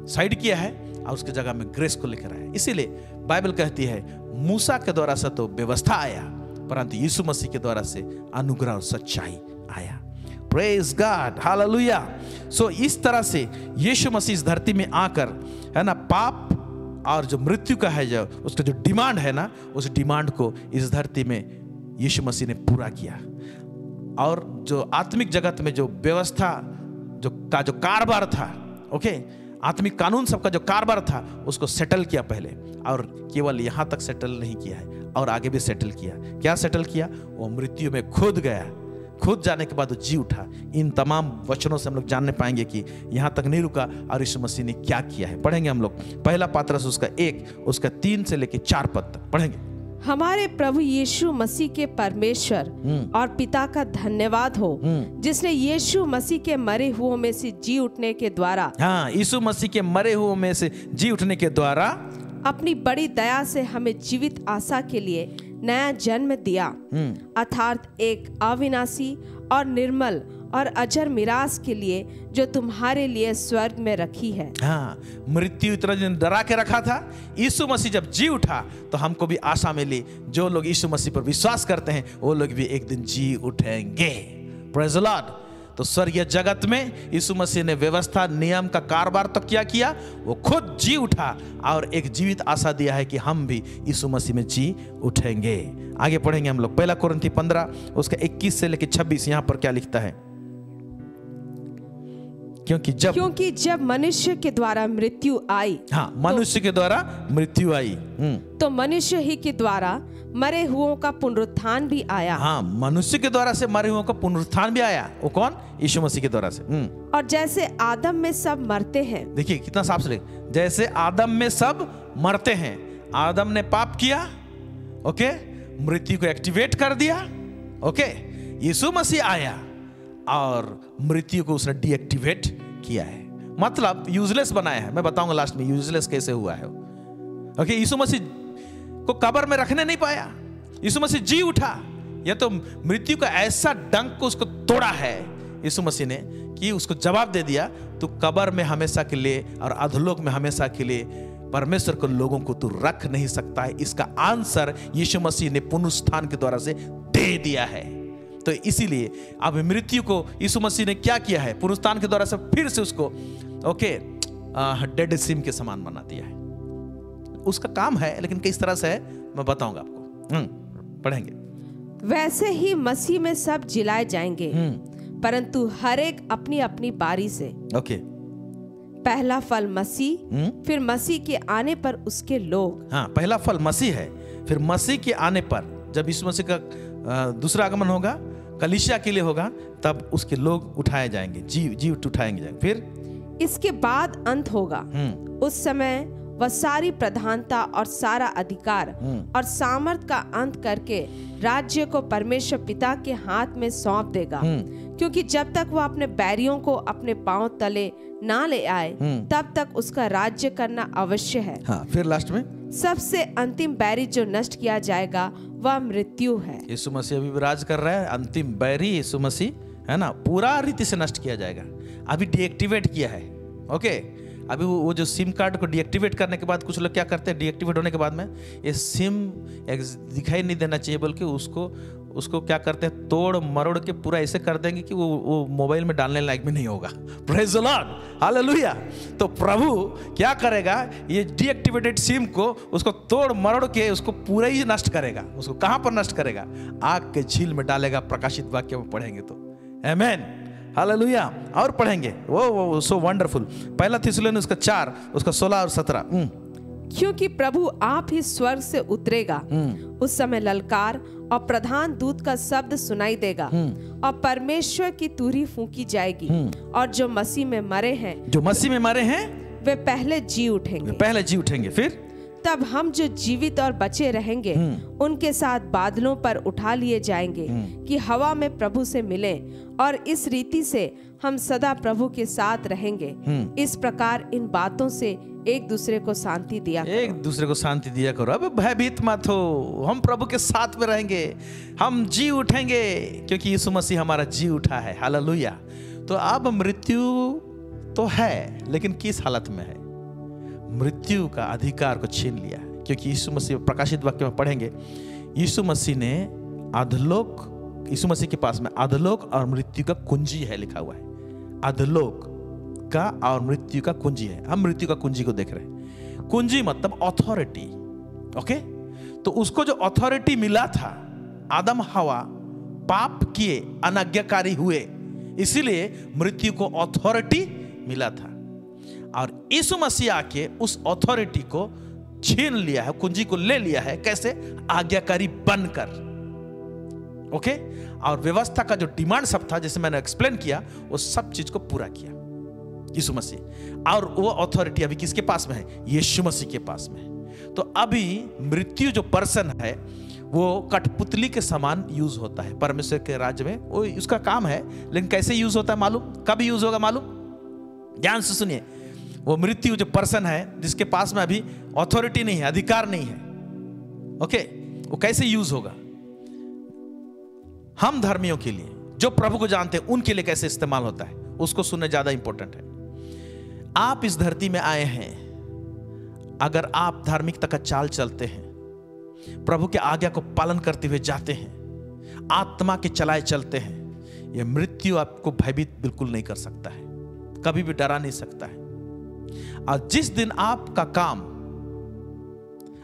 साइड किया है और उसके जगह में ग्रेस को लेकर आया। इसीलिए बाइबल कहती है मूसा के द्वारा से तो व्यवस्था आया, परंतु यीशु मसीह के द्वारा से अनुग्रह और सच्चाई आया। Praise God, hallelujah. सो इस तरह से यीशु मसीह इस धरती में आकर, है ना, पाप और जो मृत्यु का है, जो उसका जो डिमांड है ना, उस डिमांड को इस धरती में यीशु मसीह ने पूरा किया। और जो आत्मिक जगत में जो व्यवस्था जो कारोबार था, ओके, आत्मिक कानून सबका जो कारोबार था, उसको सेटल किया पहले, और केवल यहां तक सेटल नहीं किया है, और आगे भी सेटल किया। क्या सेटल किया? वो मृत्यु में खुद गया, खुद जाने के बाद वो जी उठा। इन तमाम वचनों से हम लोग जानने पाएंगे कि यहां तक नहीं रुका और यीशु मसीह ने क्या किया है। पढ़ेंगे हम लोग 1 पतरस उसका 1 उसका 3 से लेके 4 पद तक पढ़ेंगे। हमारे प्रभु यीशु मसीह के परमेश्वर और पिता का धन्यवाद हो, जिसने यीशु मसीह के मरे हुओं में से जी उठने के द्वारा, हाँ, यीशु मसीह के मरे हुओं में से जी उठने के द्वारा अपनी बड़ी दया से हमें जीवित आशा के लिए नया जन्म दिया, अर्थात एक अविनाशी और निर्मल और अजर मिरास के लिए जो तुम्हारे लिए स्वर्ग में रखी है। हाँ, मृत्यु इतना दिन डरा के रखा था, यीशु मसीह जब जी उठा तो हमको भी आशा मिली। जो लोग यीशु मसीह पर विश्वास करते हैं वो लोग भी एक दिन जी उठेंगे। Praise the Lord. तो स्वर्गीय जगत में यीशु मसीह ने व्यवस्था नियम का कारोबार तो क्या किया? वो खुद जी उठा और एक जीवित आशा दिया है कि हम भी यीशु मसीह में जी उठेंगे। आगे पढ़ेंगे हम लोग 1 कोरिन्थी 15 उसका 21 से लेकर 26। यहां पर क्या लिखता है? क्योंकि जब मनुष्य के द्वारा मृत्यु आई, हाँ, मनुष्य के द्वारा मृत्यु आई, तो मनुष्य ही के द्वारा मरे हुओं का पुनरुत्थान भी आया। हाँ, मनुष्य के द्वारा से मरे हुओं का पुनरुत्थान भी आया। वो कौन? यीशु मसीह के द्वारा से। और जैसे आदम में सब मरते हैं, देखिए कितना साफ से, जैसे आदम में सब मरते हैं। आदम ने पाप किया, ओके, मृत्यु को एक्टिवेट कर दिया, ओके, यीशु मसीह आया और मृत्यु को उसने डीएक्टिवेट किया है। मतलब यूजलेस बनाया है। मैं बताऊंगा लास्ट में यूजलेस कैसे हुआ है। ओके, यीशु मसीह को कब्र में रखने नहीं पाया, यीशु मसीह जी उठा। यह तो मृत्यु का ऐसा डंक को उसको तोड़ा है यीशु मसीह ने कि उसको जवाब दे दिया, तू कब्र में हमेशा के लिए और अधोलोक में हमेशा के लिए परमेश्वर को लोगों को तू रख नहीं सकता है। इसका आंसर यीशु मसीह ने पुनरुत्थान के द्वारा से दे दिया है। तो इसीलिए अब मृत्यु को यीशु मसीह ने क्या किया है, पुनरुत्थान के द्वारा से फिर से उसको डेड सिम के समान बना दिया है। उसका काम है, लेकिन किस तरह से है मैं बताऊंगा आपको। पढ़ेंगे। वैसे ही मसीह में सब जिलाए जाएंगे, परंतु हर एक अपनी अपनी बारी से। ओके, पहला फल मसीह, फिर मसीह के आने पर उसके लोग। हाँ, पहला फल मसीह है, फिर मसीह के आने पर जब यीशु मसीह का दूसरा आगमन होगा, कलीसिया के लिए होगा, तब उसके लोग उठाए जाएंगे, जी उठाएंगे जाएंगे। फिर इसके बाद अंत होगा। उस समय वह सारी प्रधानता और सारा अधिकार और सामर्थ का अंत करके राज्य को परमेश्वर पिता के हाथ में सौंप देगा, क्योंकि जब तक वह अपने बैरियों को अपने पांव तले ना ले आए तब तक उसका राज्य करना अवश्य है। हाँ, फिर लास्ट में सबसे अंतिम बैरी जो नष्ट किया जाएगा वह मृत्यु है। यीशु मसीह अभी राज कर रहा है, अंतिम बैरी यीशु मसीह है ना, पूरा रीति से नष्ट किया जाएगा। अभी डीएक्टिवेट किया है। ओके, अभी वो जो सिम कार्ड को डीएक्टिवेट करने के बाद कुछ लोग क्या करते हैं, डीएक्टिवेट होने के बाद में ये सिम दिखाई नहीं देना चाहिए, बल्कि उसको क्या करते हैं, तोड़ मरोड़ के पूरा ऐसे कर देंगे कि वो मोबाइल में डालने लायक भी नहीं होगा। Praise the Lord, hallelujah. तो प्रभु क्या करेगा, ये डीएक्टिवेटेड सिम को उसको तोड़ मरोड़ के उसको पूरा ही नष्ट करेगा। उसको कहां पर नष्ट करेगा, आग के झील में डालेगा। प्रकाशित वाक्य में पढ़ेंगे तो आमेन, हालेलुया। और पढ़ेंगे वो सो वंडरफुल। पहला थिस्सलुनीके उसका 4 उसका 16 और 17। क्योंकि प्रभु आप ही स्वर्ग से उतरेगा, उस समय ललकार और प्रधान दूत का शब्द सुनाई देगा और परमेश्वर की तुरही फूंकी जाएगी, और जो मसीह में मरे हैं वे पहले जी उठेंगे। फिर तब हम जो जीवित और बचे रहेंगे उनके साथ बादलों पर उठा लिए जाएंगे कि हवा में प्रभु से मिलें, और इस रीति से हम सदा प्रभु के साथ रहेंगे। इस प्रकार इन बातों से एक दूसरे को शांति दिया करो। अब भयभीत मत हो, हम प्रभु के साथ में रहेंगे, हम जी उठेंगे, क्योंकि यीशु मसीह हमारा जी उठा है। हालेलुया। तो अब मृत्यु तो है, लेकिन किस हालत में है, मृत्यु का अधिकार को छीन लिया है। क्योंकि यीशु मसीह, प्रकाशित वाक्य में पढ़ेंगे, यीशु मसीह ने अधोलोक, यीशु मसीह के पास में अधोलोक और मृत्यु का कुंजी है, लिखा हुआ है। अधोलोक का और मृत्यु का कुंजी है। हम मृत्यु का कुंजी को देख रहे हैं। कुंजी मतलब अथॉरिटी। ओके, तो उसको जो अथॉरिटी मिला था, आदम हवा पाप किए, अनाज्ञाकारी हुए, इसीलिए मृत्यु को अथॉरिटी मिला था। और यीशु मसीह आके उस अथॉरिटी को छीन लिया है, कुंजी को ले लिया है। कैसे? आज्ञाकारी बनकर। ओके, और व्यवस्था का जो डिमांड सब था, जैसे मैंने एक्सप्लेन किया, वो सब चीज को पूरा किया यीशु मसीह। और वो अथॉरिटी अभी किसके पास में है? यीशु मसीह के पास में है। तो अभी मृत्यु जो पर्सन है वो कठपुतली के समान यूज होता है परमेश्वर के राज्य में। वो उसका काम है, लेकिन कैसे यूज होता है मालूम? कब यूज होगा मालूम? ध्यान से सुनिए। वो मृत्यु जो पर्सन है, जिसके पास में अभी अथॉरिटी नहीं है, अधिकार नहीं है, ओके, वो कैसे यूज होगा? हम धर्मियों के लिए, जो प्रभु को जानते हैं, उनके लिए कैसे इस्तेमाल होता है, उसको सुनना ज्यादा इंपॉर्टेंट है। आप इस धरती में आए हैं, अगर आप धार्मिकता का चाल चलते हैं, प्रभु के आज्ञा को पालन करते हुए जाते हैं, आत्मा के चलाए चलते हैं, यह मृत्यु आपको भयभीत बिल्कुल नहीं कर सकता है, कभी भी डरा नहीं सकता है। और जिस दिन आपका काम,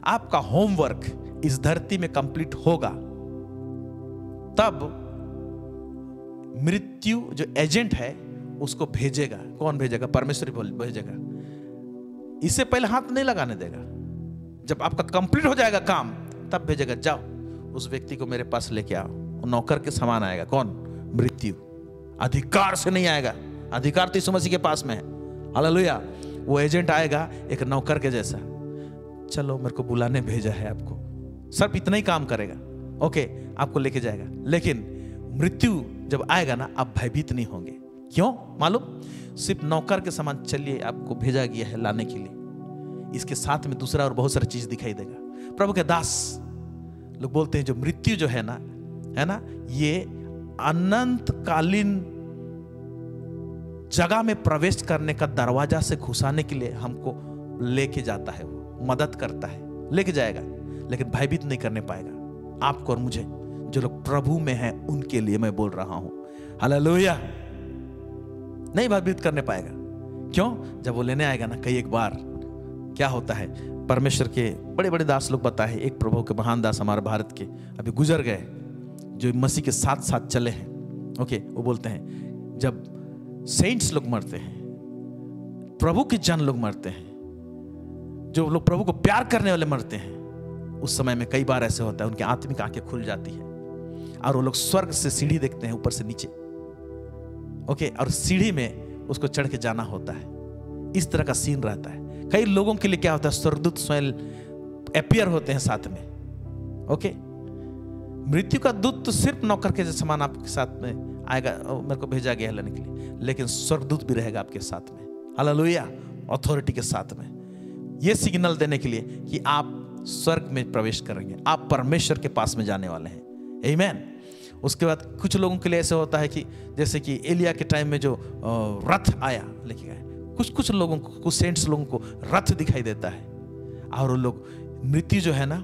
आपका होमवर्क इस धरती में कंप्लीट होगा, तब मृत्यु जो एजेंट है उसको भेजेगा। कौन भेजेगा? परमेश्वर भेजेगा। इससे पहले हाथ नहीं लगाने देगा। जब आपका कंप्लीट हो जाएगा काम, तब भेजेगा, जाओ उस व्यक्ति को मेरे पास लेके आओ। नौकर के समान आएगा। कौन? मृत्यु। अधिकार से नहीं आएगा, अधिकार तो यीशु मसीह के पास में है। हालेलुया। वो एजेंट आएगा एक नौकर के जैसा, चलो मेरे को बुलाने भेजा है आपको, सिर्फ इतना ही काम करेगा, ओके, आपको लेके जाएगा। लेकिन मृत्यु जब आएगा ना, आप भयभीत नहीं होंगे, क्यों मालूम? सिर्फ नौकर के समान चलिए, आपको भेजा गया है लाने के लिए। इसके साथ में दूसरा और बहुत सारा चीज दिखाई देगा। प्रभु के दास लोग बोलते हैं जो मृत्यु जो है ना, ये अनंतकालीन जगह में प्रवेश करने का दरवाजा से घुसाने के लिए हमको लेके जाता है, वो मदद करता है, लेके जाएगा, लेकिन भयभीत नहीं करने पाएगा आपको और मुझे जो लोग प्रभु में हैं। उनके लिए मैं बोल रहा हूं, हालेलुया। नहीं भयभीत करने पाएगा। क्यों? जब वो लेने आएगा ना, कई एक बार क्या होता है, परमेश्वर के बड़े बड़े दास लोग बताए, एक प्रभु के महान दास हमारे भारत के अभी गुजर गए, जो मसीह के साथ साथ चले हैं। ओके, वो बोलते हैं जब सेंट्स लोग मरते हैं, प्रभु के जन लोग मरते हैं, जो लोग प्रभु को प्यार करने वाले मरते हैं, उस समय में कई बार ऐसे होता है उनकी आत्मिक आंखें खुल जाती है और वो लोग स्वर्ग से सीढ़ी देखते हैं ऊपर से नीचे। ओके, और सीढ़ी में उसको चढ़ के जाना होता है। इस तरह का सीन रहता है। कई लोगों के लिए क्या होता है, स्वर्गदूत स्वयं अपीयर होते हैं साथ में। ओके, मृत्यु का दूत तो सिर्फ नौकर के समान आपके साथ में आएगा, मेरे को भेजा गया है लेने के लिए, लेकिन स्वर्गदूत भी रहेगा आपके साथ में, हालेलुया, अथॉरिटी के साथ में, ये सिग्नल देने के लिए कि आप स्वर्ग में प्रवेश करेंगे, आप परमेश्वर के पास में जाने वाले हैं। आमीन। उसके बाद कुछ लोगों के लिए ऐसे होता है कि जैसे कि एलिया के टाइम में जो रथ आया लेके गए, कुछ लोगों को, कुछ सेंट्स लोगों को रथ दिखाई देता है, और वो लोग मृत्यु जो है ना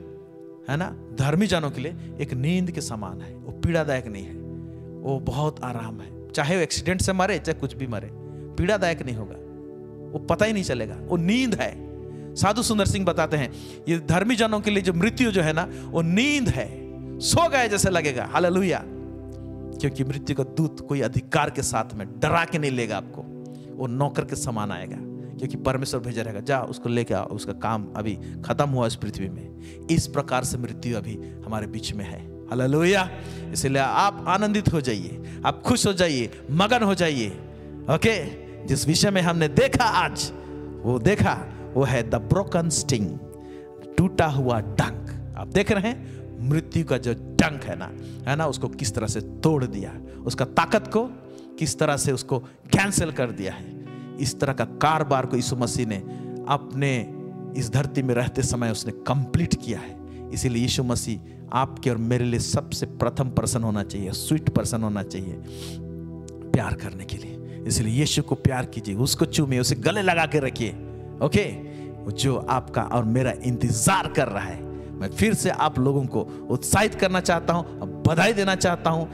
धर्मी जानों के लिए एक नींद के समान है। वो पीड़ादायक नहीं है, वो बहुत आराम है। चाहे वो एक्सीडेंट से मरे, चाहे कुछ भी मरे, पीड़ादायक नहीं होगा, वो पता ही नहीं चलेगा, वो नींद है। साधु सुंदर सिंह बताते हैं ये धर्मी जनों के लिए जो मृत्यु जो है ना, वो नींद है, सो गए जैसे लगेगा, हालेलुया। क्योंकि मृत्यु का दूत कोई अधिकार के साथ में डरा के नहीं लेगा आपको, वो नौकर के समान आएगा, क्योंकि परमेश्वर भेजा रहेगा, जा उसको लेके आओ, उसका काम अभी खत्म हुआ इस पृथ्वी में। इस प्रकार से मृत्यु अभी हमारे बीच में है, हालेलुया। इसलिए आप आनंदित हो जाइए, आप खुश हो जाइए, मगन हो जाइए। ओके, जिस विषय में हमने देखा आज, वो है द ब्रोकन स्टिंग, टूटा हुआ डंक। आप देख रहे हैं मृत्यु का जो डंक है ना, उसको किस तरह से तोड़ दिया, उसका ताकत को किस तरह से उसको कैंसिल कर दिया है। इस तरह का कारोबार को यीशु मसीह ने अपने इस धरती में रहते समय उसने कंप्लीट किया है। इसीलिए यीशु मसीह आपके और मेरे लिए सबसे प्रथम पर्सन होना चाहिए, स्वीट पर्सन होना चाहिए प्यार करने के लिए। इसलिए यीशु को प्यार कीजिए, उसको चूमिए, उसे गले लगा के रखिए। ओके, जो आपका और मेरा इंतजार कर रहा है। मैं फिर से आप लोगों को उत्साहित करना चाहता हूं, बधाई देना चाहता हूं।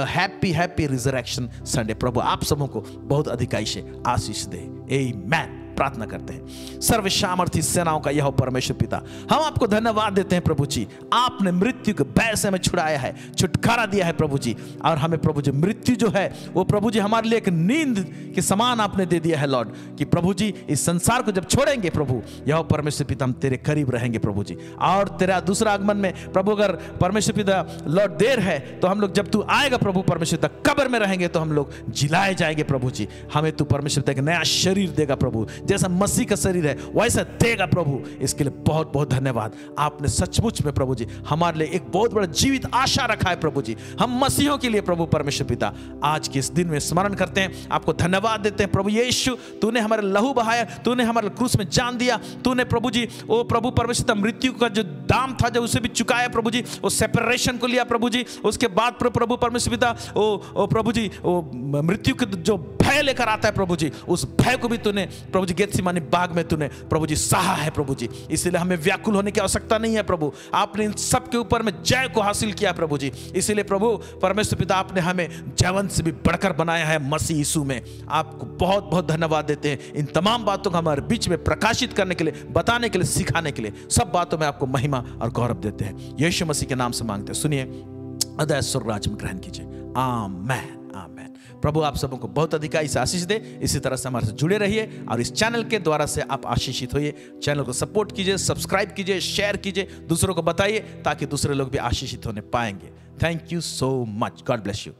Happy resurrection Sunday. प्रभु आप सबों को बहुत अधिकाई से आशीष दे। आमीन। प्रार्थना करते हैं। सर्वसामर्थी सेनाओं का यह परमेश्वर पिता, हम आपको धन्यवाद देते हैं प्रभु जी, आपने मृत्यु के भय से हमें छुड़ाया है, छुटकारा दिया है प्रभु जी। और हमें प्रभु जी मृत्यु जो है वो प्रभु जी हमारे लिए एक नींद के समान आपने दे दिया है लॉर्ड, कि प्रभु जी इस संसार को जब छोड़ेंगे प्रभु, यह परमेश्वर पिता हम तेरे करीब रहेंगे प्रभु जी। और तेरा दूसरा आगमन में प्रभु अगर परमेश्वर पिता लॉर्ड देर है तो हम लोग, जब तू आएगा प्रभु परमेश्वर पिता, कब्र में रहेंगे तो हम लोग जिलाए जाएंगे प्रभु जी। हमें तू परमेश्वर पिता एक नया शरीर देगा प्रभु, जैसा मसीह का शरीर है वैसा देगा प्रभु। इसके लिए बहुत बहुत धन्यवाद। आपने सचमुच में प्रभु जी हमारे लिए एक बहुत बड़ा जीवित आशा रखा है प्रभु जी, हम मसीहों के लिए प्रभु परमेश्वर पिता आज के इस दिन में स्मरण करते हैं, आपको धन्यवाद देते हैं प्रभु यीशु। तूने हमारे लहू बहाया, तूने हमारे क्रूस में जान दिया, तूने प्रभु जी वो प्रभु परमेश्वर पिता मृत्यु का जो दाम था जब उसे भी चुकाया प्रभु जी, वो सेपरेशन को लिया प्रभु जी। उसके बाद प्रभु परमेश्वर पिता वो प्रभु जी वो मृत्यु के जो भय लेकर आता है प्रभु जी, उस भय को भी तूने प्रभु जी गेतसेमानी बाग में तूने प्रभु जी सहा है प्रभु जी। इसलिए हमें व्याकुल होने की आवश्यकता नहीं है प्रभु, आपने इन सब के ऊपर में जय को हासिल किया प्रभु जी। इसलिए प्रभु परमेश्वर पिता आपने हमें जयवंत से भी बढ़कर बनाया है मसीह यीशु में। आपको बहुत बहुत धन्यवाद देते हैं इन तमाम बातों को हमारे बीच में प्रकाशित करने के लिए, बताने के लिए, सिखाने के लिए। सब बातों में आपको महिमा और गौरव देते हैं, यीशु मसीह के नाम से मांगते हैं। सुनिए, अदय स्वर्ग राज्य में ग्रहण कीजिए। आमीन आमीन। प्रभु आप सबों को बहुत अधिकाई से आशीष दे। इसी तरह से हमारे से जुड़े रहिए और इस चैनल के द्वारा से आप आशीषित होइए। चैनल को सपोर्ट कीजिए, सब्सक्राइब कीजिए, शेयर कीजिए, दूसरों को बताइए ताकि दूसरे लोग भी आशीषित होने पाएंगे। Thank you so much. God bless you.